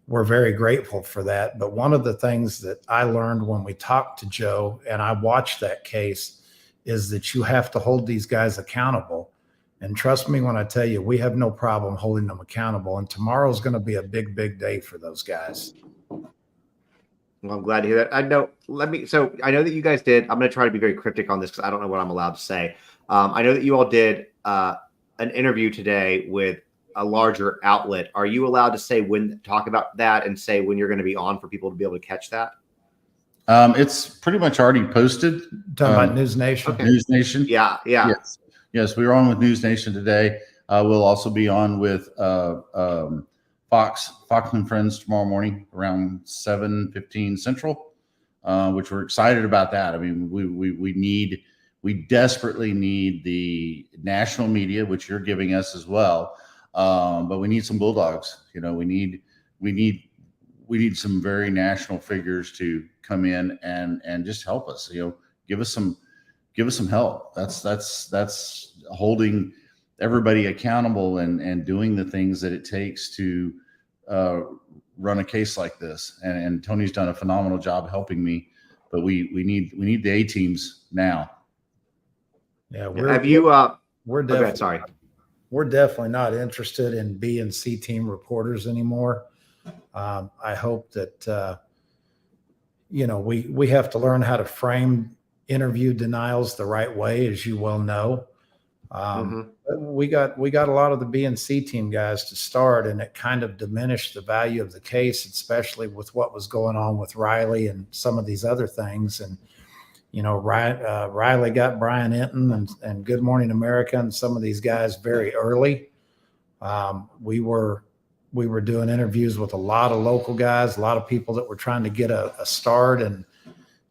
we're very grateful for that. But one of the things that I learned when we talked to Joe and I watched that case is that you have to hold these guys accountable. And trust me when I tell you, we have no problem holding them accountable. And tomorrow's going to be a big, big day for those guys. Well, I'm glad to hear that. So I know that you guys did. I'm going to try to be very cryptic on this because I don't know what I'm allowed to say. I know that you all did an interview today with a larger outlet. Are you allowed to say talk about that and say when you're going to be on for people to be able to catch that? It's pretty much already posted. Talking about News Nation. Okay. News Nation. Yeah. Yes, we were on with News Nation today. We'll also be on with Fox and Friends tomorrow morning around 7:15 Central, which we're excited about that. I mean, we desperately need the national media, which you're giving us as well. But we need some bulldogs. You know, we need some very national figures to come in and just help us. You know, give us some help. That's holding everybody accountable and doing the things that it takes to run a case like this. And Tony's done a phenomenal job helping me, but we need the A teams now. Yeah, we're definitely we're definitely not interested in B and C team reporters anymore. I hope that we have to learn how to frame interview denials the right way, as you well know. We got a lot of the B and C team guys to start, and it kind of diminished the value of the case, especially with what was going on with Riley and some of these other things. And Riley got Brian Enton and Good Morning America and some of these guys very early. We were doing interviews with a lot of local guys, a lot of people that were trying to get a start, and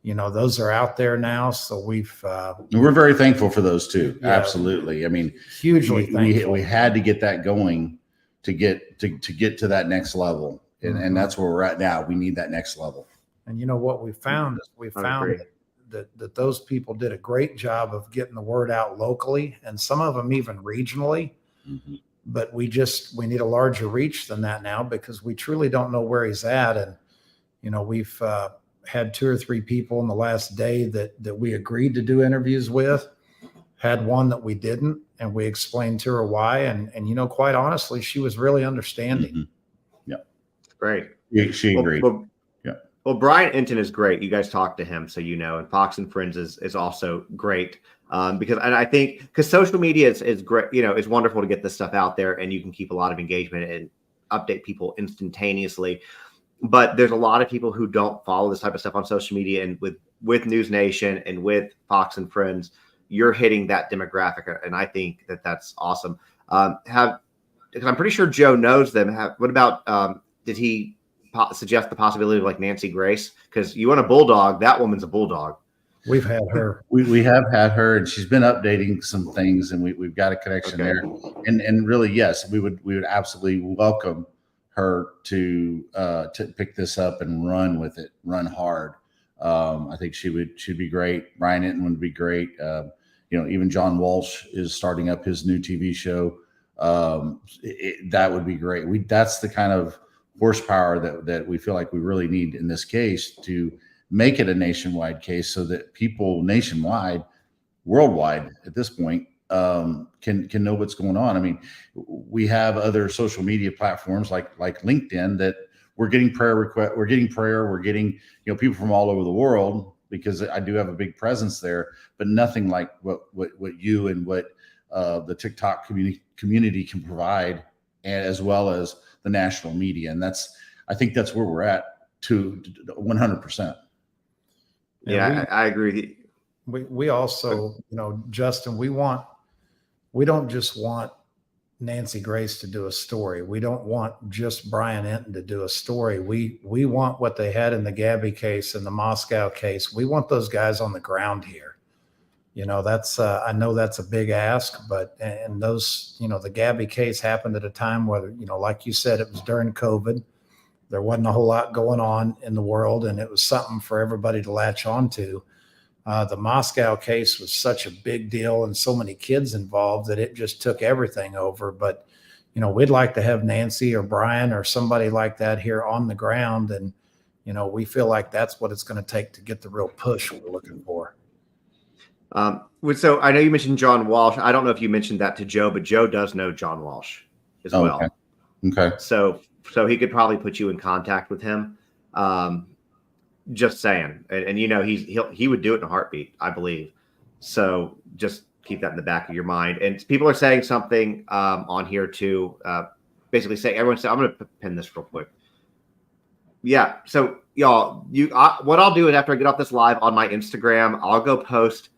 those are out there now. So we're very thankful for those too. Yeah, absolutely. I mean, hugely thankful. We had to get that going to get to that next level, and that's where we're at now. We need that next level. And what we found is that those people did a great job of getting the word out locally, and some of them even regionally. Mm-hmm. But we need a larger reach than that now, because we truly don't know where he's at. And we've had 2 or 3 people in the last day that we agreed to do interviews with, had one that we didn't, and we explained to her why. And quite honestly, she was really understanding. Mm-hmm. Yeah. Great. She agreed. Well, Brian Enton is great. You guys talked to him, so and Fox and Friends is also great. Because social media is great. It's wonderful to get this stuff out there, and you can keep a lot of engagement and update people instantaneously. But there's a lot of people who don't follow this type of stuff on social media, and with News Nation and with Fox and Friends, you're hitting that demographic, and I think that's awesome. Because I'm pretty sure Joe knows them. What about did he suggest the possibility of like Nancy Grace? Because you want a bulldog, that woman's a bulldog. We've had her. We have had her, and she's been updating some things, and we've got a connection there. And really, yes, we would absolutely welcome her to pick this up and run with it, run hard. I think she'd be great. Brian Enton would be great. Even John Walsh is starting up his new TV show. That would be great. That's the kind of horsepower that we feel like we really need in this case to make it a nationwide case, so that people nationwide, worldwide at this point, can know what's going on. I mean, we have other social media platforms like LinkedIn that we're getting prayer requests. We're getting people from all over the world, because I do have a big presence there, but nothing like what you and what the TikTok community can provide, and as well as the national media. And I think that's where we're at to 100%. Yeah, I agree with you. We also, Justin, we don't just want Nancy Grace to do a story. We don't want just Brian Enton to do a story. We want what they had in the Gabby case and the Moscow case. We want those guys on the ground here. You know, that's I know that's a big ask, but and those, you know, the Gabby case happened at a time where, you know, like you said, it was during COVID. There wasn't a whole lot going on in the world, and it was something for everybody to latch on to. The Moscow case was such a big deal and so many kids involved that it just took everything over. But, you know, we'd like to have Nancy or Brian or somebody like that here on the ground. And, you know, we feel like that's what it's going to take to get the real push we're looking for. So I know you mentioned John Walsh. I don't know if you mentioned that to Joe, but Joe does know John Walsh as well. Okay. So he could probably put you in contact with him. Just saying, and you know, he would do it in a heartbeat, I believe. So just keep that in the back of your mind. And people are saying something on here too. Basically, everyone say, I'm going to pin this real quick. Yeah. So y'all, what I'll do is after I get off this live on my Instagram, I'll go post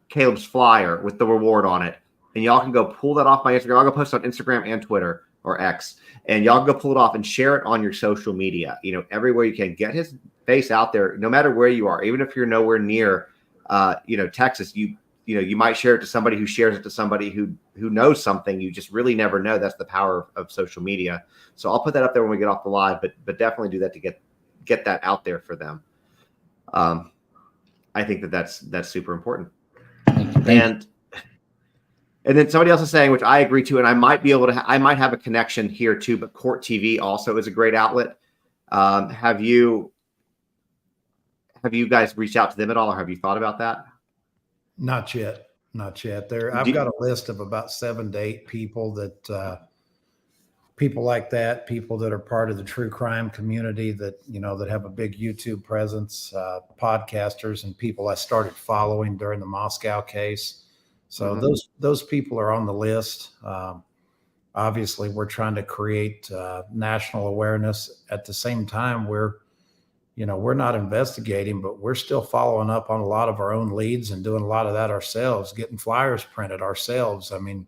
Caleb's flyer with the reward on it, and y'all can go pull that off my Instagram. I'll go post it on Instagram and Twitter or X, and y'all can go pull it off and share it on your social media. You know, everywhere you can. Get his face out there, no matter where you are, even if you're nowhere near, you know, Texas. You know, you might share it to somebody who shares it to somebody who knows something. You just really never know. That's the power of social media. So I'll put that up there when we get off the live, but definitely do that to get that out there for them. I think that's super important. And then somebody else is saying, which I agree to, and I might be able to, I might have a connection here too, but Court TV also is a great outlet. Have you guys reached out to them at all, or have you thought about that? Not yet. I've got a list of about 7 to 8 people that, people like that, people that are part of the true crime community that, you know, that have a big YouTube presence, podcasters and people I started following during the Moscow case. So those people are on the list. Obviously, we're trying to create national awareness. At the same time, we're not investigating, but we're still following up on a lot of our own leads and doing a lot of that ourselves, getting flyers printed ourselves. I mean,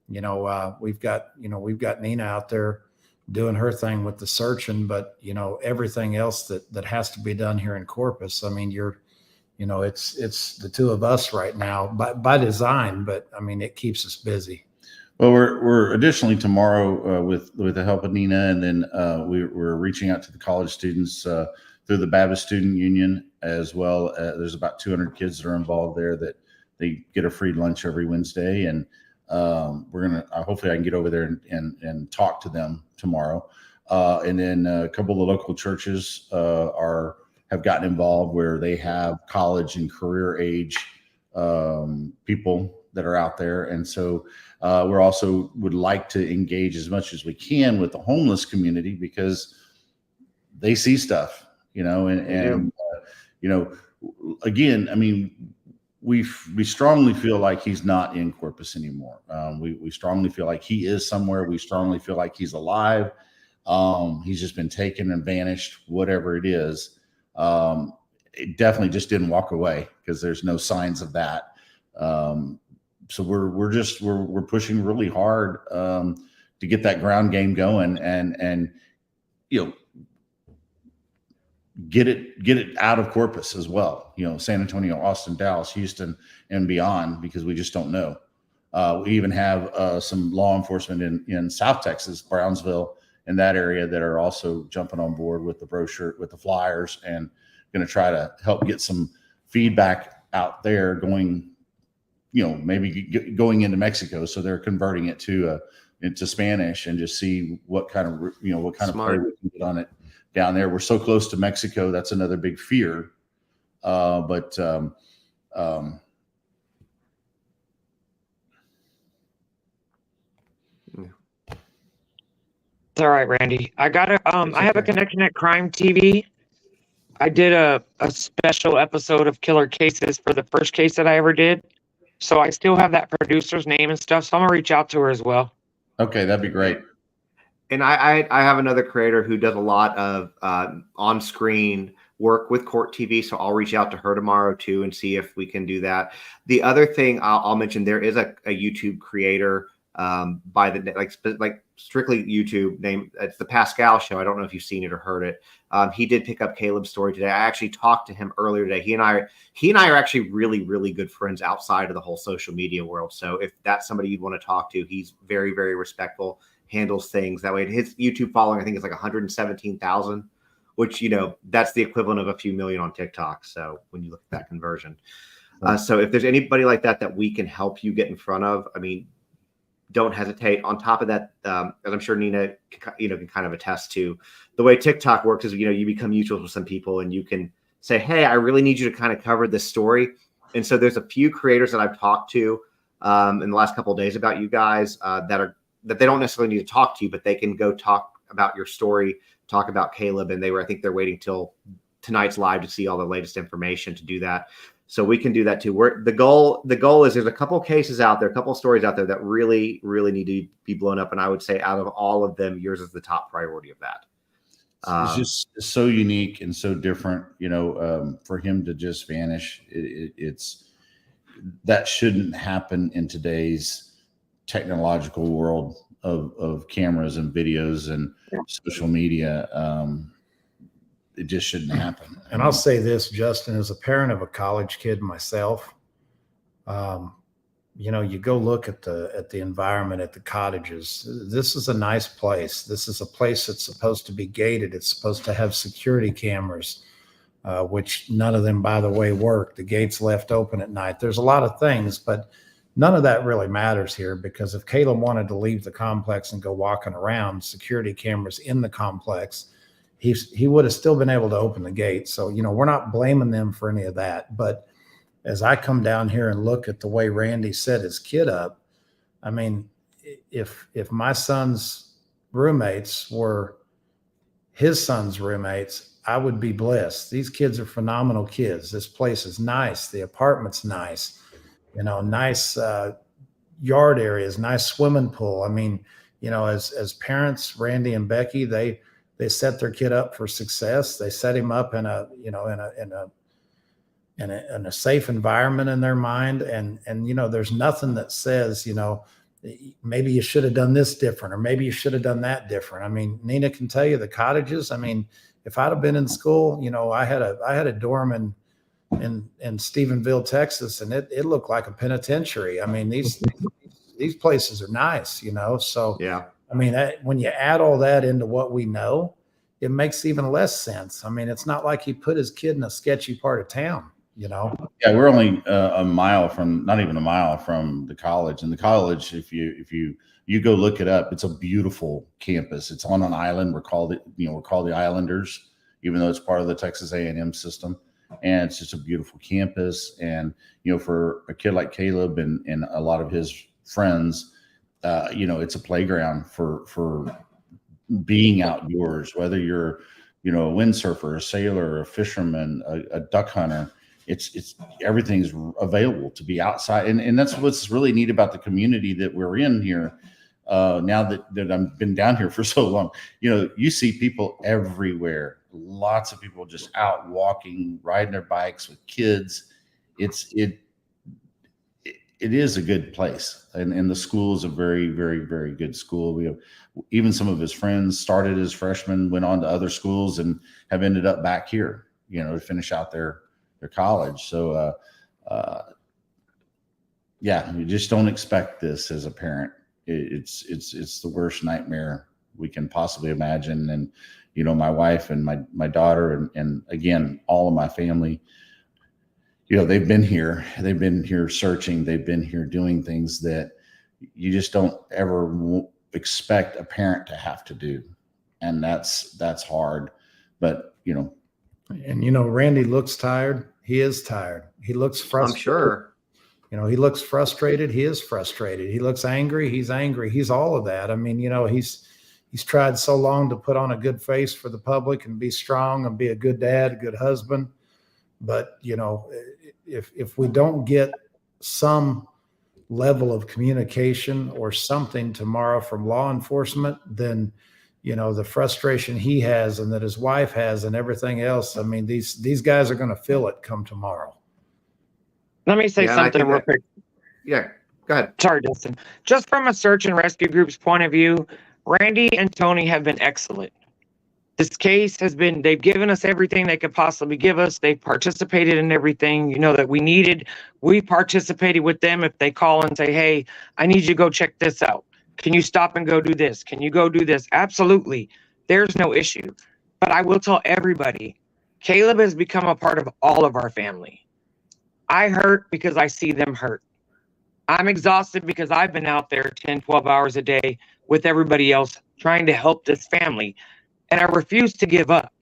you know, we've got Nina out there doing her thing with the searching, but, you know, everything else that has to be done here in Corpus. I mean, it's the two of us right now by design, but I mean, it keeps us busy. Well, we're additionally tomorrow with the help of Nina, and then we're reaching out to the college students through the Baptist Student Union as well. There's about 200 kids that are involved there that they get a free lunch every Wednesday, and we're gonna hopefully I can get over there and talk to them tomorrow. And then a couple of the local churches have gotten involved where they have college and career age people that are out there, and so we're also would like to engage as much as we can with the homeless community because they see stuff, you know, and you know, again, I mean, we strongly feel like he's not in Corpus anymore. We strongly feel like he is somewhere. We strongly feel like he's alive. He's just been taken and vanished, whatever it is. It definitely just didn't walk away because there's no signs of that. So we're pushing really hard to get that ground game going and you know, get it out of Corpus as well. You know, San Antonio, Austin, Dallas, Houston, and beyond, because we just don't know. We even have some law enforcement in South Texas, Brownsville, in that area that are also jumping on board with the brochure, with the flyers, and going to try to help get some feedback out there going, you know, maybe going into Mexico. So they're converting it into Spanish and just see what kind of play we can get on it down there. We're so close to Mexico. That's another big fear. But It's all right, Randy. I have a connection at Crime TV. I did a special episode of Killer Cases for the first case that I ever did. So I still have that producer's name and stuff. So I'm gonna reach out to her as well. Okay, that'd be great. And I have another creator who does a lot of on-screen work with Court TV, so I'll reach out to her tomorrow too and see if we can do that. The other thing I'll mention, there is a YouTube creator by the like strictly YouTube name. It's the Pascal Show. I don't know if you've seen it or heard it. He did pick up Caleb's story today. I actually talked to him earlier today. He and I are actually really, really good friends outside of the whole social media world. So if that's somebody you'd want to talk to, he's very, very respectful, handles things that way. His YouTube following, I think, is like 117,000, which, you know, that's the equivalent of a few million on TikTok. So when you look at that conversion. So if there's anybody like that we can help you get in front of, I mean, don't hesitate. On top of that, as I'm sure Nina, can kind of attest to, the way TikTok works is, you become mutual with some people and you can say, hey, I really need you to kind of cover this story. And so there's a few creators that I've talked to in the last couple of days about you guys that they don't necessarily need to talk to you, but they can go talk about your story, talk about Caleb. And I think they're waiting till tonight's live to see all the latest information to do that. So we can do that too. The goal is, there's a couple cases out there, a couple stories out there that really, really need to be blown up. And I would say out of all of them, yours is the top priority of that. It's just so unique and so different, for him to just vanish. That shouldn't happen in today's technological world of cameras and videos and social media. It just shouldn't happen. And I'll say this, Justin, as a parent of a college kid myself, you go look at the environment at the cottages. This is a nice place. This is a place that's supposed to be gated. It's supposed to have security cameras, which none of them, by the way, work. The gates left open at night. There's a lot of things, but none of that really matters here, because if Caleb wanted to leave the complex and go walking around, security cameras in the complex, he would have still been able to open the gate. So, we're not blaming them for any of that. But as I come down here and look at the way Randy set his kid up, I mean, if my son's roommates were his son's roommates, I would be blessed. These kids are phenomenal kids. This place is nice. The apartment's nice, nice yard areas, nice swimming pool. I mean, as parents, Randy and Becky, they set their kid up for success. They set him up in a safe environment in their mind. And there's nothing that says, maybe you should have done this different, or maybe you should have done that different. I mean, Nina can tell you the cottages. I mean, if I'd have been in school, I had a dorm in Stephenville, Texas, and it looked like a penitentiary. I mean, these places are nice, so yeah. I mean, when you add all that into what we know, it makes even less sense. I mean, it's not like he put his kid in a sketchy part of town, Yeah, we're only not even a mile from the college. And the college, if you go look it up, it's a beautiful campus. It's on an island. We're called the Islanders, even though it's part of the Texas A&M system. And it's just a beautiful campus. And for a kid like Caleb and a lot of his friends, it's a playground for being outdoors, whether you're, a windsurfer, a sailor, a fisherman, a duck hunter. It's everything's available to be outside. And that's what's really neat about the community that we're in here. Now that I've been down here for so long, you see people everywhere, lots of people just out walking, riding their bikes with kids. It is a good place, and the school is a very, very, very good school. We have even some of his friends started as freshmen, went on to other schools, and have ended up back here, to finish out their college. So, you just don't expect this as a parent. It's the worst nightmare we can possibly imagine. And my wife and my daughter and again all of my family. They've been here searching. They've been here doing things that you just don't ever expect a parent to have to do. And that's hard, but and Randy looks tired. He is tired. He looks frustrated. I'm sure. He looks frustrated. He is frustrated. He looks angry. He's angry. He's all of that. I mean, he's tried so long to put on a good face for the public and be strong and be a good dad, a good husband. But, if we don't get some level of communication or something tomorrow from law enforcement, then, the frustration he has and that his wife has and everything else, I mean, these guys are going to feel it come tomorrow. Let me say something real quick. Yeah. Go ahead. Sorry, Justin. Just from a search and rescue group's point of view, Randy and Tony have been excellent. This case has been, they've given us everything they could possibly give us. They've participated in everything, that we needed. We participated with them. If they call and say, hey, I need you to go check this out. Can you stop and go do this? Can you go do this? Absolutely. There's no issue. But I will tell everybody, Caleb has become a part of all of our family. I hurt because I see them hurt. I'm exhausted because I've been out there 10, 12 hours a day with everybody else trying to help this family. And I refuse to give up.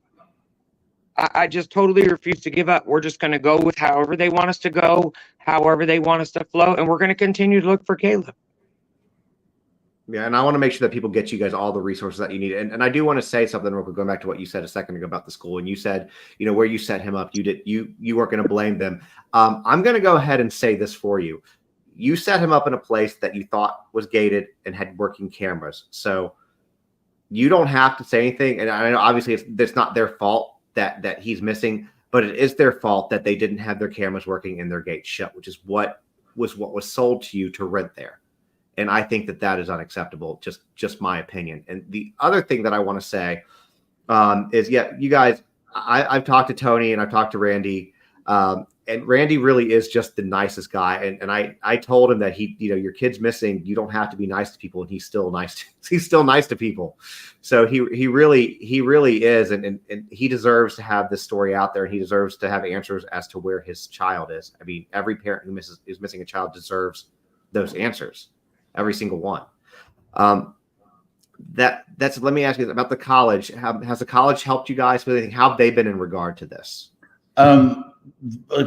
I just totally refuse to give up. We're just going to go with however they want us to go, however they want us to flow, and we're going to continue to look for Caleb. Yeah, and I want to make sure that people get you guys all the resources that you need. And I do want to say something real quick, going back to what you said a second ago about the school. And you said, where you set him up, you weren't going to blame them. I'm going to go ahead and say this for you. You set him up in a place that you thought was gated and had working cameras. So you don't have to say anything. And I know obviously it's not their fault that he's missing, but it is their fault that they didn't have their cameras working and their gates shut, which is what was sold to you to rent there. And I think that is unacceptable. Just my opinion. And the other thing that I want to say is, you guys, I've talked to Tony and I've talked to Randy, and Randy really is just the nicest guy. And I told him that your kid's missing. You don't have to be nice to people, and he's still nice. He's still nice to people. So he really is, and he deserves to have this story out there. And he deserves to have answers as to where his child is. I mean, every parent who is missing a child deserves those answers. Every single one. Let me ask you about the college. Has the college helped you guys with anything? How have they been in regard to this? A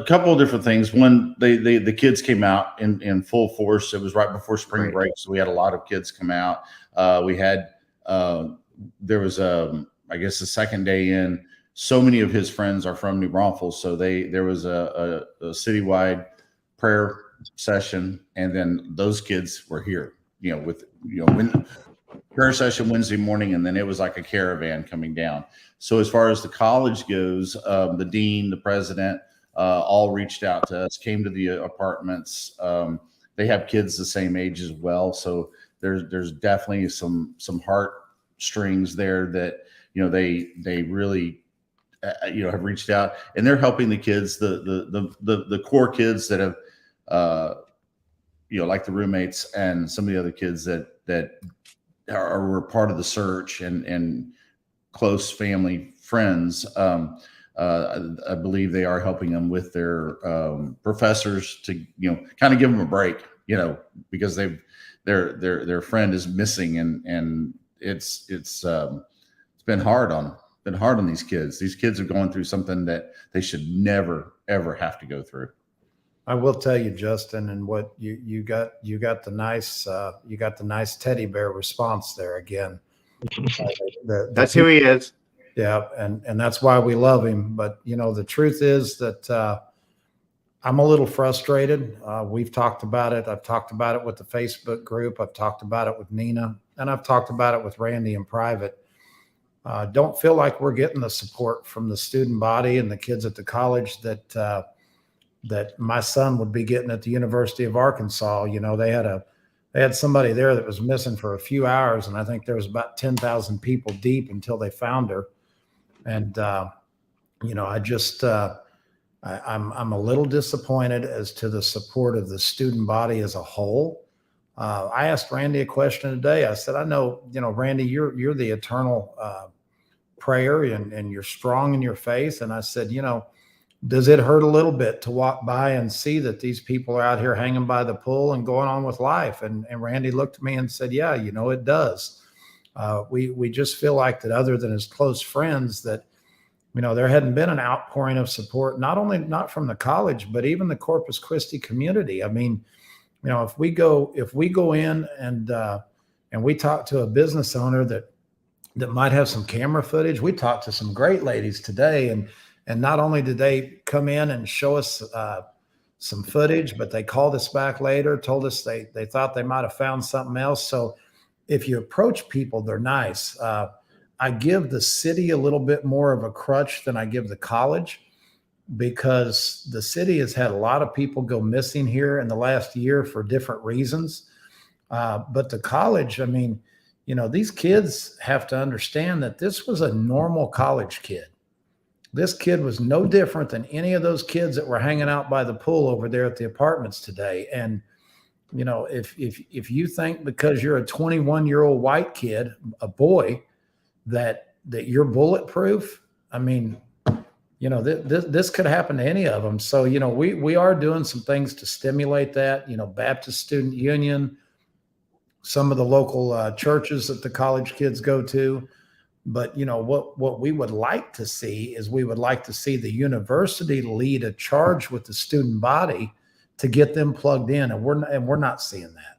couple of different things. One, the kids came out in full force. It was right before spring break, so we had a lot of kids come out. We had there was I guess the second day in. So many of his friends are from New Braunfels, so there was a citywide prayer session, and then those kids were here, when prayer session Wednesday morning, and then it was like a caravan coming down. So as far as the college goes, the dean, the president, all reached out to us, came to the apartments. They have kids the same age as well, so there's definitely some heartstrings there that they really have reached out, and they're helping the kids, the core kids that have like the roommates and some of the other kids that were part of the search and close family friends. I believe they are helping them with their professors to kind of give them a break, because their friend is missing, and it's been hard on these kids. These kids are going through something that they should never ever have to go through. I will tell you, Justin, and what you got the nice teddy bear response there again. That's who he is. Yeah, and that's why we love him. But the truth is that I'm a little frustrated. We've talked about it. I've talked about it with the Facebook group. I've talked about it with Nina, and I've talked about it with Randy in private. Don't feel like we're getting the support from the student body and the kids at the college that my son would be getting at the University of Arkansas. They had somebody there that was missing for a few hours, and I think there was about 10,000 people deep until they found her. And I just I'm a little disappointed as to the support of the student body as a whole. I asked Randy a question today. I said, I know, Randy, you're the eternal prayer, and you're strong in your faith. And I said, does it hurt a little bit to walk by and see that these people are out here hanging by the pool and going on with life? And Randy looked at me and said, yeah, it does. We just feel like that, other than his close friends, that, there hadn't been an outpouring of support, not from the college, but even the Corpus Christi community. I mean, if we go in and we talk to a business owner that might have some camera footage. We talked to some great ladies today, and not only did they come in and show us some footage, but they called us back later, told us they thought they might have found something else. So if you approach people, they're nice. I give the city a little bit more of a crutch than I give the college. because the city has had a lot of people go missing here in the last year for different reasons. But the college, I mean, you know, these kids have to understand that this was a normal college kid. This kid was no different than any of those kids that were hanging out by the pool over there at the apartments today. And, you know, if you think because you're a 21-year-old white kid, a boy, that you're bulletproof, I mean, you know, this could happen to any of them. So, you know, we are doing some things to stimulate that, you know, Baptist Student Union, some of the local churches that the college kids go to. But, you know, what we would like to see is we would like to see the university lead a charge with the student body to get them plugged in. And we're not seeing that.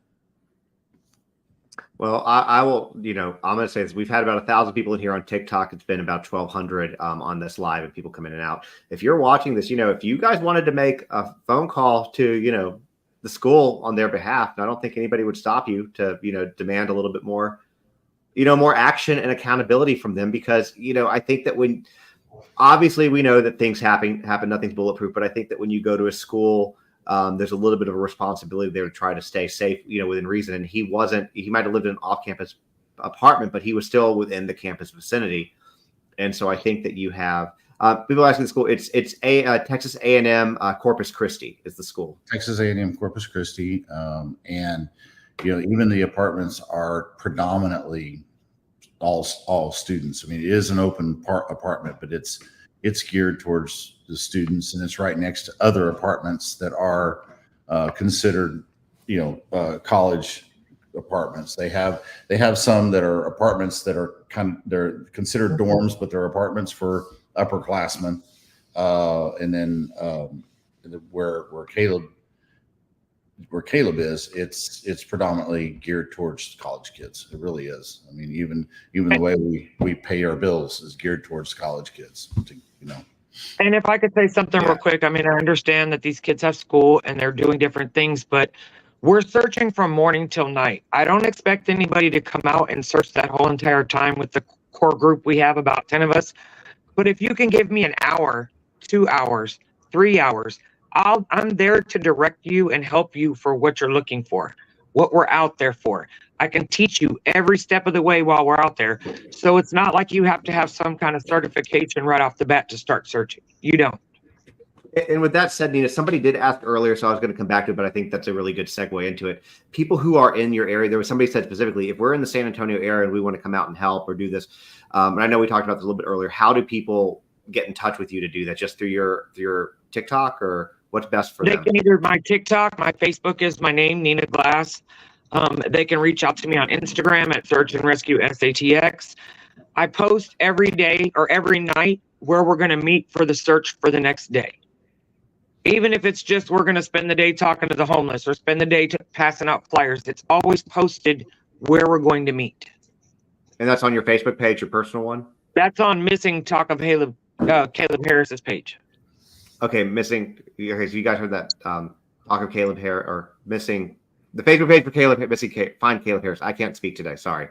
Well, I will, you know, I'm going to say this. We've had about 1,000 people in here on TikTok. It's been about 1,200 on this live and people come in and out. If you're watching this, you know, if you guys wanted to make a phone call to, you know, the school on their behalf, I don't think anybody would stop you to, you know, demand a little bit more, you know, more action and accountability from them, because, you know, I think that when, obviously we know that things happen, nothing's bulletproof, but I think that when you go to a school, there's a little bit of a responsibility there to try to stay safe, you know, within reason. And he might have lived in an off-campus apartment, but he was still within the campus vicinity. And so I think that you have people asking the school. It's Texas A&M Corpus Christi is the school. Texas A&M Corpus Christi, and you know, even the apartments are predominantly all students. I mean, it is an open apartment, but it's geared towards the students, and it's right next to other apartments that are considered, you know, college apartments. They have some that are apartments that are they're considered dorms, but they're apartments for upperclassmen. And then where Caleb is, it's predominantly geared towards college kids. It really is. I mean, even the way we pay our bills is geared towards college kids, you know. And if I could say something real quick, I mean, I understand that these kids have school and they're doing different things, but we're searching from morning till night. I don't expect anybody to come out and search that whole entire time with the core group. We have about 10 of us. But if you can give me an hour, 2 hours, 3 hours, I'm there to direct you and help you for what you're looking for, what we're out there for. I can teach you every step of the way while we're out there. So it's not like you have to have some kind of certification right off the bat to start searching. You don't. And with that said, Nina, somebody did ask earlier, so I was going to come back to it, but I think that's a really good segue into it. People who are in your area, there was somebody said specifically, if we're in the San Antonio area and we want to come out and help or do this, and I know we talked about this a little bit earlier, how do people get in touch with you to do that? Just through your TikTok, or what's best for them? They can either my TikTok, my Facebook is my name, Nina Glass. They can reach out to me on Instagram at Search and Rescue SATX. I post every day or every night where we're going to meet for the search for the next day. Even if it's just we're going to spend the day talking to the homeless or spend the day passing out flyers, it's always posted where we're going to meet. And that's on your Facebook page, your personal one? That's on Missing Talk of Caleb Harris's page. Okay, missing. Okay, so you guys heard that. Talk of Caleb Harris, or missing. The Facebook page for Caleb, find Caleb Harris. I can't speak today. Sorry.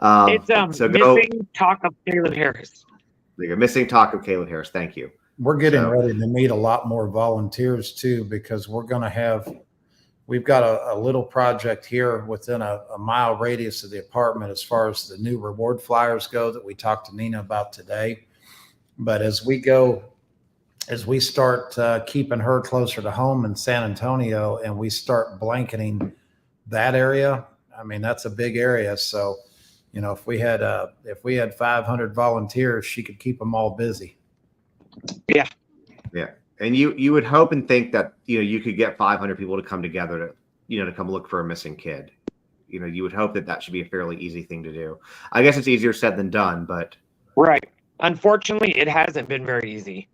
It's Missing Talk of Caleb Harris. You're Missing Talk of Caleb Harris. Thank you. We're getting ready to meet a lot more volunteers too, because we've got a little project here within a mile radius of the apartment as far as the new reward flyers go that we talked to Nina about today. But as we start keeping her closer to home in San Antonio and we start blanketing that area, I mean, that's a big area. So, you know, if we had 500 volunteers, she could keep them all busy. Yeah. Yeah. And you would hope and think that, you know, you could get 500 people to come together to, you know, to come look for a missing kid. You know, you would hope that should be a fairly easy thing to do. I guess it's easier said than done, but. Right. Unfortunately, it hasn't been very easy.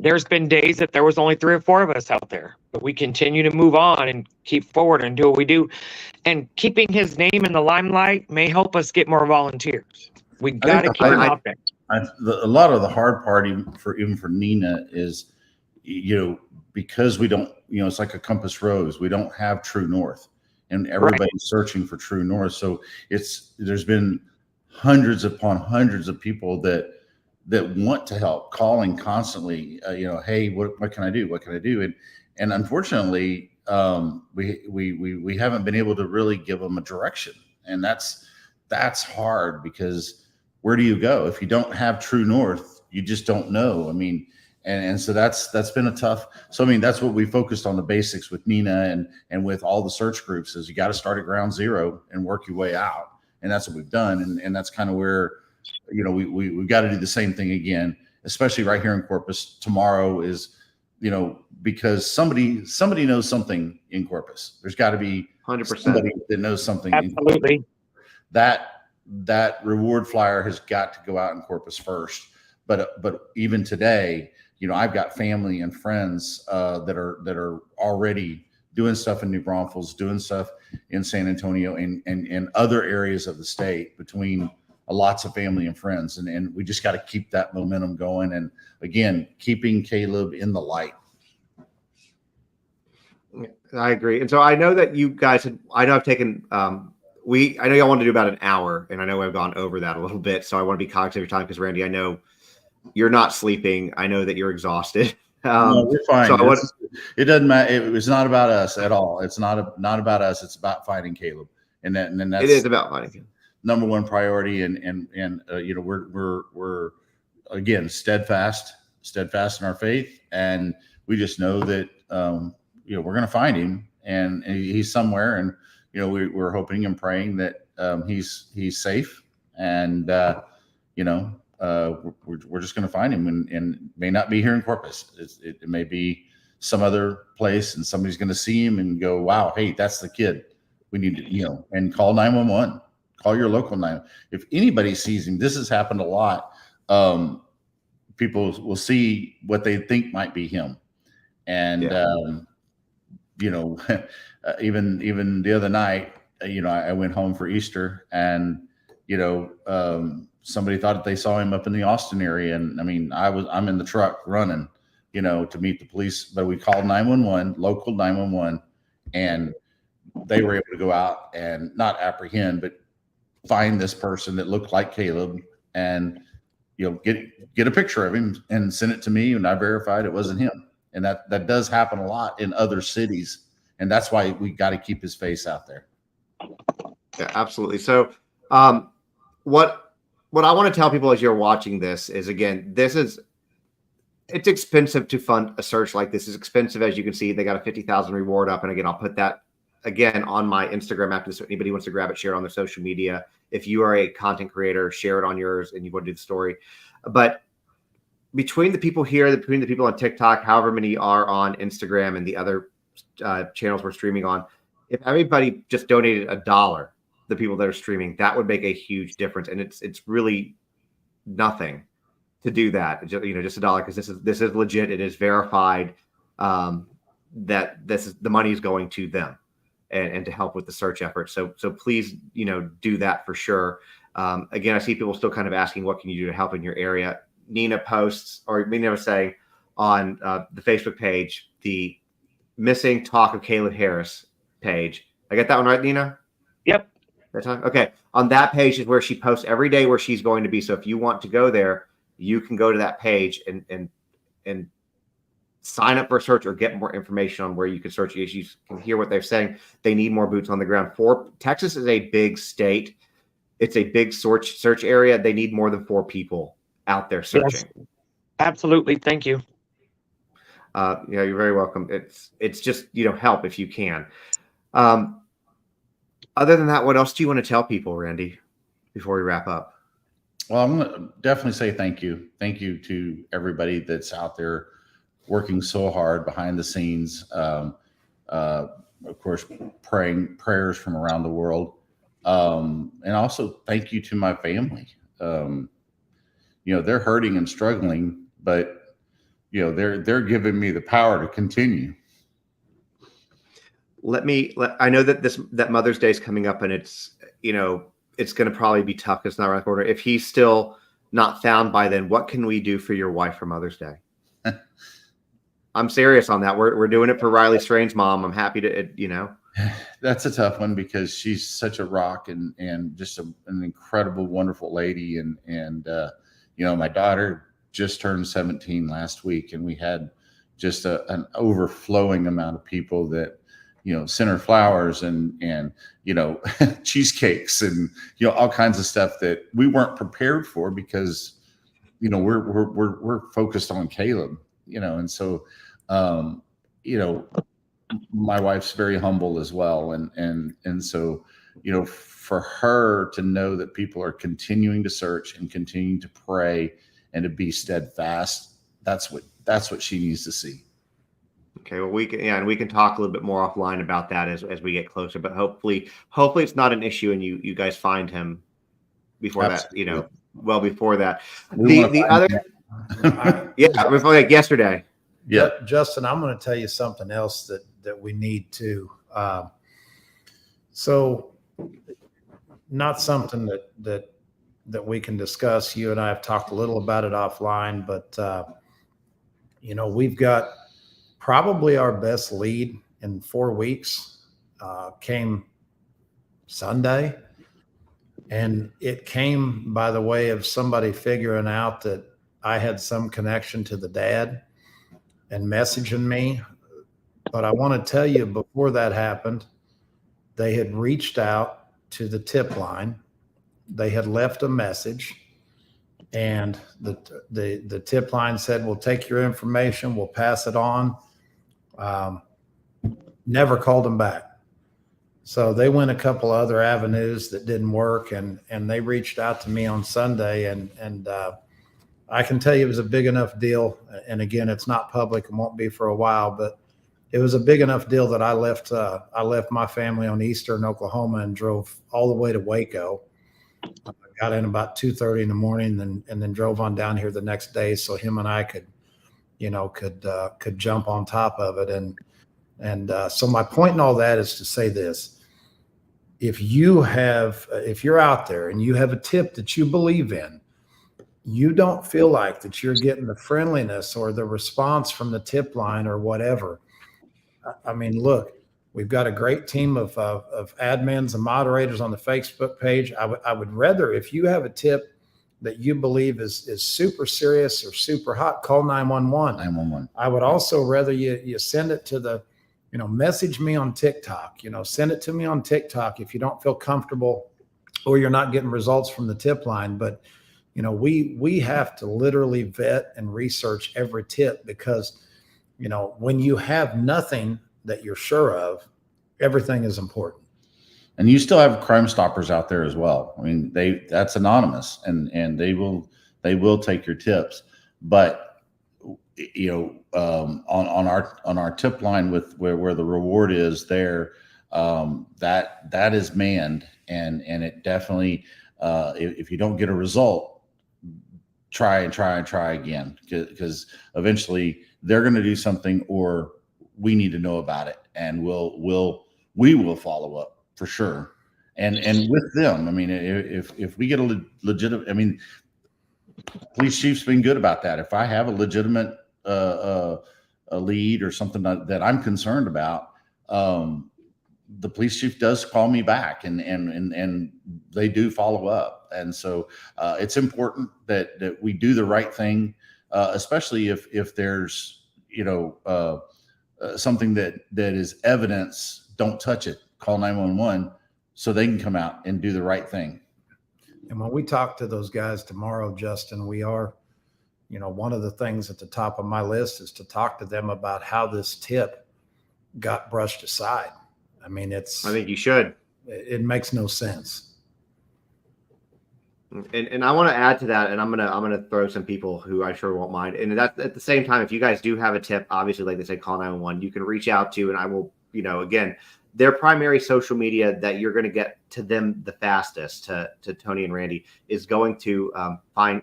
There's been days that there was only 3 or 4 of us out there, but we continue to move on and keep forward and do what we do. And keeping his name in the limelight may help us get more volunteers. We got to keep him out there. A lot of the hard part, even for Nina, is, you know, because we don't, you know, it's like a compass rose. We don't have true north, and everybody's searching for true north. So there's been hundreds upon hundreds of people that that want to help, calling constantly, hey, what can I do? What can I do? And unfortunately, we haven't been able to really give them a direction. And that's hard, because where do you go? If you don't have true north, you just don't know. I mean, and so that's been a tough. So, I mean, that's what we focused on, the basics with Nina and with all the search groups, is you got to start at ground zero and work your way out. And that's what we've done. And that's kind of where, we've got to do the same thing again, especially right here in Corpus. Tomorrow is, because somebody knows something in Corpus. There's got to be 100% somebody that knows something. Absolutely. That reward flyer has got to go out in Corpus first. But even today, I've got family and friends that are already doing stuff in New Braunfels, doing stuff in San Antonio and other areas of the state, between lots of family and friends. And we just got to keep that momentum going. And again, keeping Caleb in the light. I agree. And so I know that you guys I've taken, I know y'all want to do about an hour, and I know I've gone over that a little bit. So I want to be cognizant of your time, because Randy, I know you're not sleeping. I know that you're exhausted. No, we're fine. So it doesn't matter. It's not about us at all. It's not about us. It's about finding Caleb. And that's, it is about finding him. Number one priority. And we're again, steadfast in our faith. And we just know that, we're going to find him, and he's somewhere. And, we're hoping and praying that, he's safe. And, we're just going to find him, and may not be here in Corpus. It may be some other place, and somebody's going to see him and go, wow, hey, that's the kid. We need to, and call 911, call your local 911. If anybody sees him, this has happened a lot. People will see what they think might be him. And, even the other night, I went home for Easter, and, somebody thought that they saw him up in the Austin area. And I mean, I'm in the truck running, to meet the police, but we called 911, local 911, and they were able to go out and not apprehend, but find this person that looked like Caleb, and, get a picture of him and send it to me. And I verified it wasn't him. And that does happen a lot in other cities. And that's why we got to keep his face out there. Yeah, absolutely. So, what I want to tell people as you're watching this is, again, it's expensive to fund a search like this. It's expensive. As you can see, they got a 50,000 reward up. And again, I'll put that again on my Instagram after this. If anybody wants to grab it, share it on their social media. If you are a content creator, share it on yours and you want to do the story. But between the people here, between the people on TikTok, however many are on Instagram and the other channels we're streaming on, if everybody just donated $1, the people that are streaming, that would make a huge difference. And it's really nothing to do that. Just $1, because this is legit. It is verified that the money is going to them and to help with the search effort. So please, do that for sure. Again, I see people still kind of asking, what can you do to help in your area? Nina posts, or Nina was saying on the Facebook page, the Missing Talk of Caleb Harris page. I get that one right, Nina? Yep. Okay. On that page is where she posts every day where she's going to be. So if you want to go there, you can go to that page and sign up for a search or get more information on where you can search. You can hear what they're saying. They need more boots on the ground. Texas is a big state. It's a big search area. They need more than 4 people out there searching. Yes, absolutely. Thank you. You're very welcome. It's just, help if you can. Other than that, what else do you want to tell people, Randy, before we wrap up? Well, I'm going to definitely say thank you. Thank you to everybody that's out there working so hard behind the scenes. Of course, prayers from around the world. And also thank you to my family. They're hurting and struggling, but they're giving me the power to continue. I know that Mother's Day is coming up, and it's going to probably be tough. It's not around the corner. If he's still not found by then, what can we do for your wife for Mother's Day? I'm serious on that. We're doing it for Riley Strain's mom. I'm happy to, That's a tough one, because she's such a rock and just an incredible, wonderful lady. And My daughter just turned 17 last week, and we had just an overflowing amount of people that, sent her flowers and cheesecakes and, all kinds of stuff that we weren't prepared for because, we're focused on Caleb, and so, my wife's very humble as well. And so, for her to know that people are continuing to search and continuing to pray and to be steadfast, that's what she needs to see. Okay, well, and we can talk a little bit more offline about that as we get closer. But hopefully it's not an issue, and you guys find him before Absolutely. that. Well before that. We Before like yesterday. Yeah, Justin, I'm going to tell you something else that we need to. So, not something that we can discuss. You and I have talked a little about it offline, but we've got probably our best lead in 4 weeks. Came Sunday, and it came by the way of somebody figuring out that I had some connection to the dad and messaging me. But I want to tell you, before that happened, they had reached out to the tip line. They had left a message, and the tip line said, "We'll take your information, we'll pass it on." Never called them back. So they went a couple other avenues that didn't work, and they reached out to me on Sunday, and I can tell you it was a big enough deal. And again, it's not public and won't be for a while, but it was a big enough deal that I left my family on Eastern Oklahoma and drove all the way to Waco. I got in about 2:30 in the morning, and then drove on down here the next day so him and I could jump on top of it. And so my point in all that is to say this: if you're out there and you have a tip that you believe in, you don't feel like that you're getting the friendliness or the response from the tip line or whatever. I mean, look, we've got a great team of admins and moderators on the Facebook page. I would rather, if you have a tip that you believe is super serious or super hot, call 911. 911. I would also rather you send it to message me on TikTok. Send it to me on TikTok if you don't feel comfortable or you're not getting results from the tip line. But we have to literally vet and research every tip, because when you have nothing that you're sure of, everything is important. And you still have Crime Stoppers out there as well. I mean, that's anonymous, and they will take your tips. But on our tip line with where the reward is there, that is manned, and it definitely, if you don't get a result, try again, because eventually they're going to do something, or we need to know about it, and we will follow up for sure. And with them, I mean, if we get a legitimate, I mean, police chief's been good about that. If I have a legitimate a lead or something that I'm concerned about, the police chief does call me back, and they do follow up. And so it's important that we do the right thing, especially if there's something that is evidence. Don't touch it. Call 911 so they can come out and do the right thing. And when we talk to those guys tomorrow, Justin, we are, one of the things at the top of my list is to talk to them about how this tip got brushed aside. I mean, I think you should. It makes no sense. And I want to add to that, and I'm gonna throw some people who I sure won't mind. And that at the same time, if you guys do have a tip, obviously, like they say, call 911. You can reach out to, and I will, again, their primary social media that you're going to get to them the fastest, to Tony and Randy, is going to find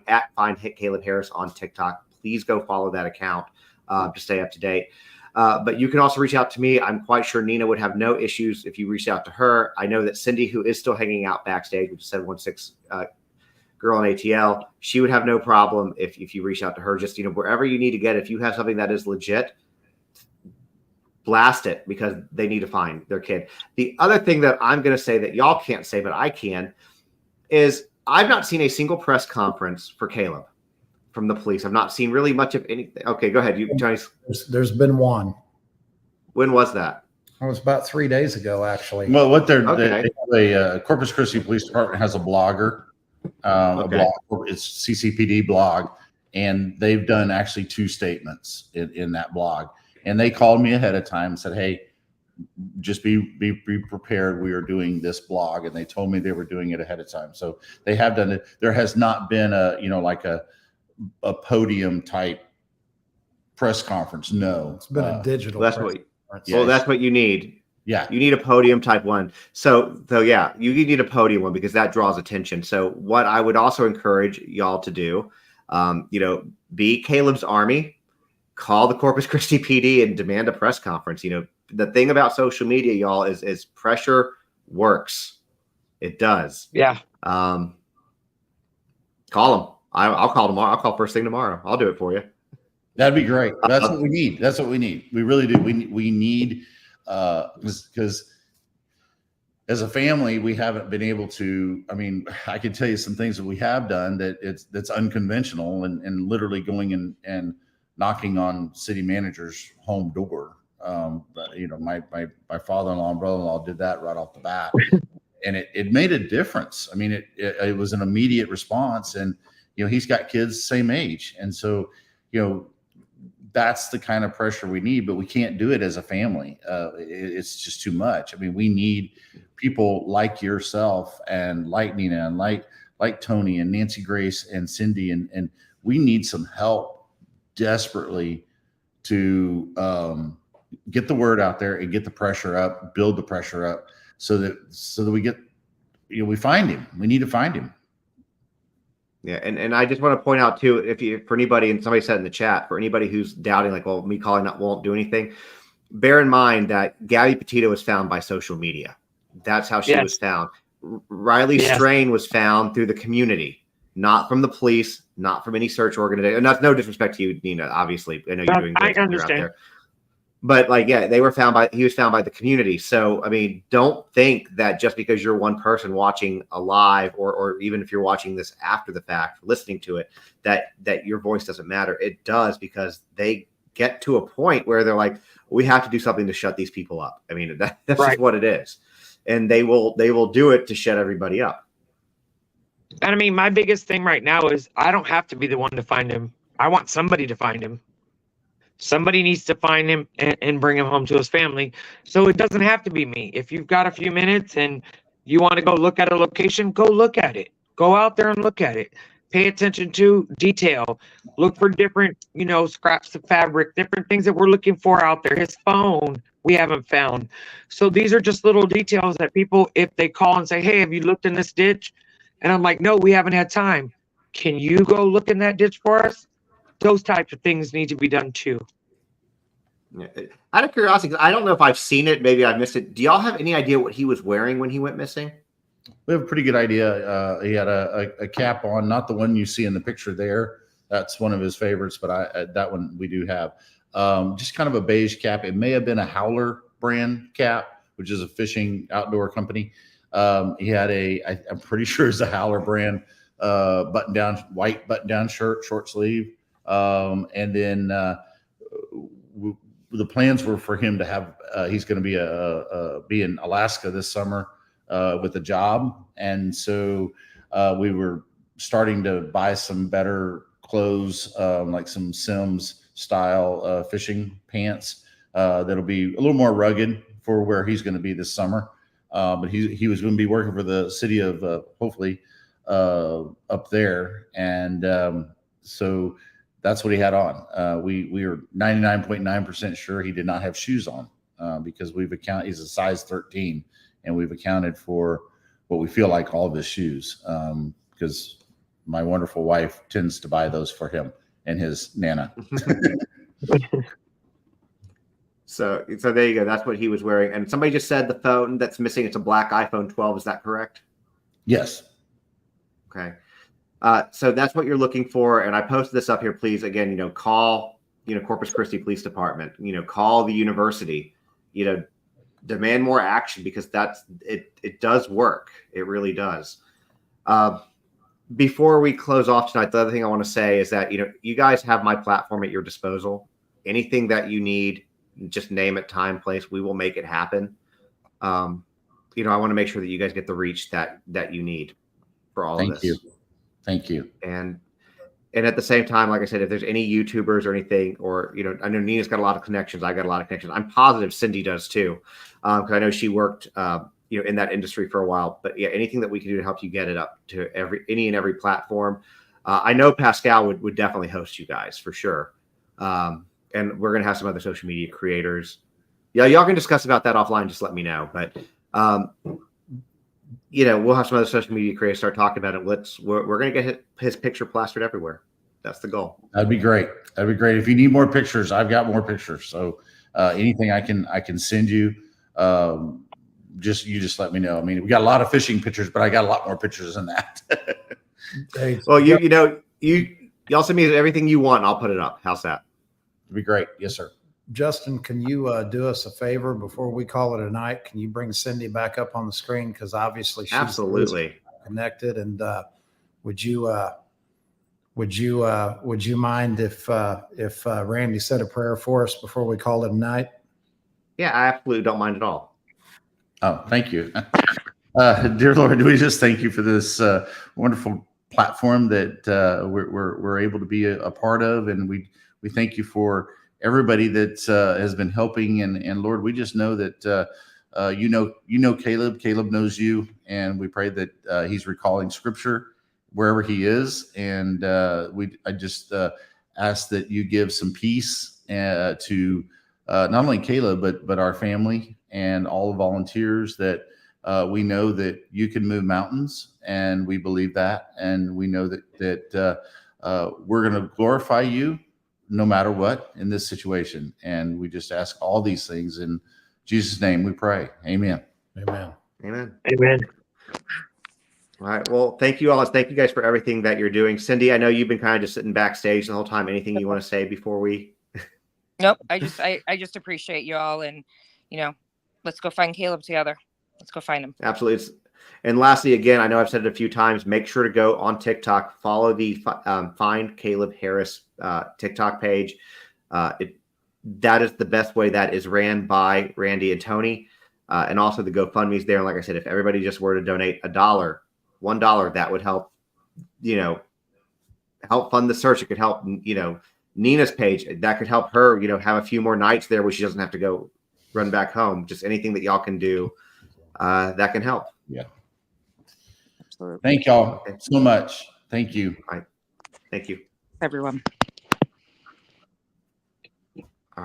Caleb Harris on TikTok. Please go follow that account to stay up to date. But you can also reach out to me. I'm quite sure Nina would have no issues if you reach out to her. I know that Cindy, who is still hanging out backstage, which is 716 girl in ATL, she would have no problem if you reach out to her. Just, wherever you need to get, if you have something that is legit, blast it, because they need to find their kid. The other thing that I'm going to say that y'all can't say, but I can, is I've not seen a single press conference for Caleb. from the police. I've not seen really much of anything. Okay, go ahead. Tony. There's been one. When was that? It was about 3 days ago, actually. Well, what Okay. they have Corpus Christi Police Department has a blogger, a Okay. blog. It's CCPD blog, and they've done actually 2 statements in that blog. And they called me ahead of time and said, "Hey, just be prepared. We are doing this blog," and they told me they were doing it ahead of time. So they have done it. There has not been like a podium type press conference. No, It's been a digital. That's press what. conference. Yeah. Well, that's what you need. yeah, You need a podium type one. So yeah, you need a podium one because that draws attention. So what I would also encourage y'all to do, be Caleb's army, call the Corpus Christi PD and demand a press conference. The thing about social media, y'all, is pressure works. It does. Yeah. Call them. I'll call tomorrow. I'll call first thing tomorrow. I'll do it for you. that'd be great. That's what we need. That's what we need. We really do. We need because as a family, we haven't been able to. I mean, I can tell you some things that we have done that's unconventional and literally going and knocking on city manager's home door. But, my father-in-law and brother-in-law did that right off the bat, and it made a difference. I mean, it was an immediate response, and he's got kids same age, and so that's the kind of pressure we need. But we can't do it as a family. It's just too much. I mean, we need people like yourself and like Nina and like Tony and Nancy Grace and Cindy, and we need some help desperately to get the word out there and get the pressure up, build the pressure up so that we get, we find him. We need to find him. Yeah. And I just want to point out too, for anybody, and somebody said in the chat, for anybody who's doubting, like, well, me calling that won't do anything. Bear in mind that Gabby Petito was found by social media. That's how she was found. Riley Strain was found through the community, not from the police, not from any search organization. And that's no disrespect to you, Nina. Obviously, I know you're doing great. I understand. Out there. But he was found by the community. So, I mean, don't think that just because you're one person watching a live or even if you're watching this after the fact, listening to it, that your voice doesn't matter. It does, because they get to a point where they're like, we have to do something to shut these people up. I mean, that's just what it is. And they will do it to shut everybody up. And I mean, my biggest thing right now is I don't have to be the one to find him. I want somebody to find him. Somebody needs to find him and bring him home to his family. So it doesn't have to be me. If you've got a few minutes and you want to go look at a location, go look at it. Go out there and look at it. Pay attention to detail. Look for different, scraps of fabric, different things that we're looking for out there. His phone, we haven't found. So these are just little details that people, if they call and say, hey, have you looked in this ditch? And I'm like, no, we haven't had time. Can you go look in that ditch for us? Those types of things need to be done too. Yeah. Out of curiosity, because I don't know if I've seen it, maybe I missed it. Do y'all have any idea what he was wearing when he went missing? We have a pretty good idea. He had a cap on, not the one you see in the picture there. That's one of his favorites, but that one we do have. Just kind of a beige cap. It may have been a Howler brand cap, which is a fishing outdoor company. He had I'm pretty sure it's a Howler brand white button-down shirt, short sleeve. And then the plans were for him to have. He's going to be in Alaska this summer with a job, and so we were starting to buy some better clothes, like some Sims style fishing pants that'll be a little more rugged for where he's going to be this summer. But he was going to be working for the city of hopefully up there, and so that's what he had on. We were 99.9% sure he did not have shoes on because he's a size 13, and we've accounted for what we feel like all of his shoes because my wonderful wife tends to buy those for him and his Nana. So there you go. That's what he was wearing. And somebody just said the phone that's missing, it's a black iPhone 12. Is that correct? Yes. Okay. So that's what you're looking for. And I posted this up here. Please, again, call, Corpus Christi Police Department, call the university, demand more action because it does work. It really does. before we close off tonight, the other thing I want to say is that, you guys have my platform at your disposal. Anything that you need, just name it, time, place, we will make it happen. I want to make sure that you guys get the reach that you need for all of Thank this. you. Thank you. And at the same time, like I said, if there's any YouTubers or anything, or, I know Nina's got a lot of connections. I got a lot of connections. I'm positive Cindy does too. Cause I know she worked, in that industry for a while, but yeah, anything that we can do to help you get it up to any and every platform. I know Pascal would definitely host you guys for sure. And we're going to have some other social media creators. Yeah. Y'all can discuss about that offline. Just let me know. But, we'll have some other social media creators start talking about it. We're going to get his picture plastered everywhere. That's the goal. That'd be great. That'd be great. If you need more pictures, I've got more pictures. So anything I can send you, just let me know. I mean, we got a lot of fishing pictures, but I got a lot more pictures than that. Hey, Well, y'all send me everything you want and I'll put it up. How's that? It'd be great. Yes, sir. Justin, can you do us a favor before we call it a night? Can you bring Cindy back up on the screen? Because obviously she's Absolutely connected. And would you mind if Randy said a prayer for us before we call it a night? Yeah, I absolutely don't mind at all. Oh, thank you. Dear Lord, we just thank you for this wonderful platform that we're able to be a part of. And we thank you for everybody that has been helping. And Lord, we just know that, you know Caleb knows you. And we pray that he's recalling scripture wherever he is. And I just ask that you give some peace to not only Caleb, but our family and all the volunteers, that we know that you can move mountains, and we believe that. And we know that we're going to glorify you no matter what in this situation. And we just ask all these things in Jesus' name we pray. Amen. Amen. Amen. Amen. All right. Well, thank you all. Thank you guys for everything that you're doing. Cindy, I know you've been kind of just sitting backstage the whole time. Anything you want to say before we? Nope. I just appreciate you all, and let's go find Caleb together. Let's go find him. Absolutely. And lastly, again, I know I've said it a few times, make sure to go on TikTok, follow the Find Caleb Harris TikTok page. That is the best way. That is ran by Randy and Tony. And also the GoFundMe's there. And like I said, if everybody just were to donate $1, that would help, help fund the search. It could help, Nina's page. That could help her, have a few more nights there where she doesn't have to go run back home. Just anything that y'all can do that can help. Yeah. Absolutely. Thank y'all so much. Thank you. All right. Thank you. Everyone.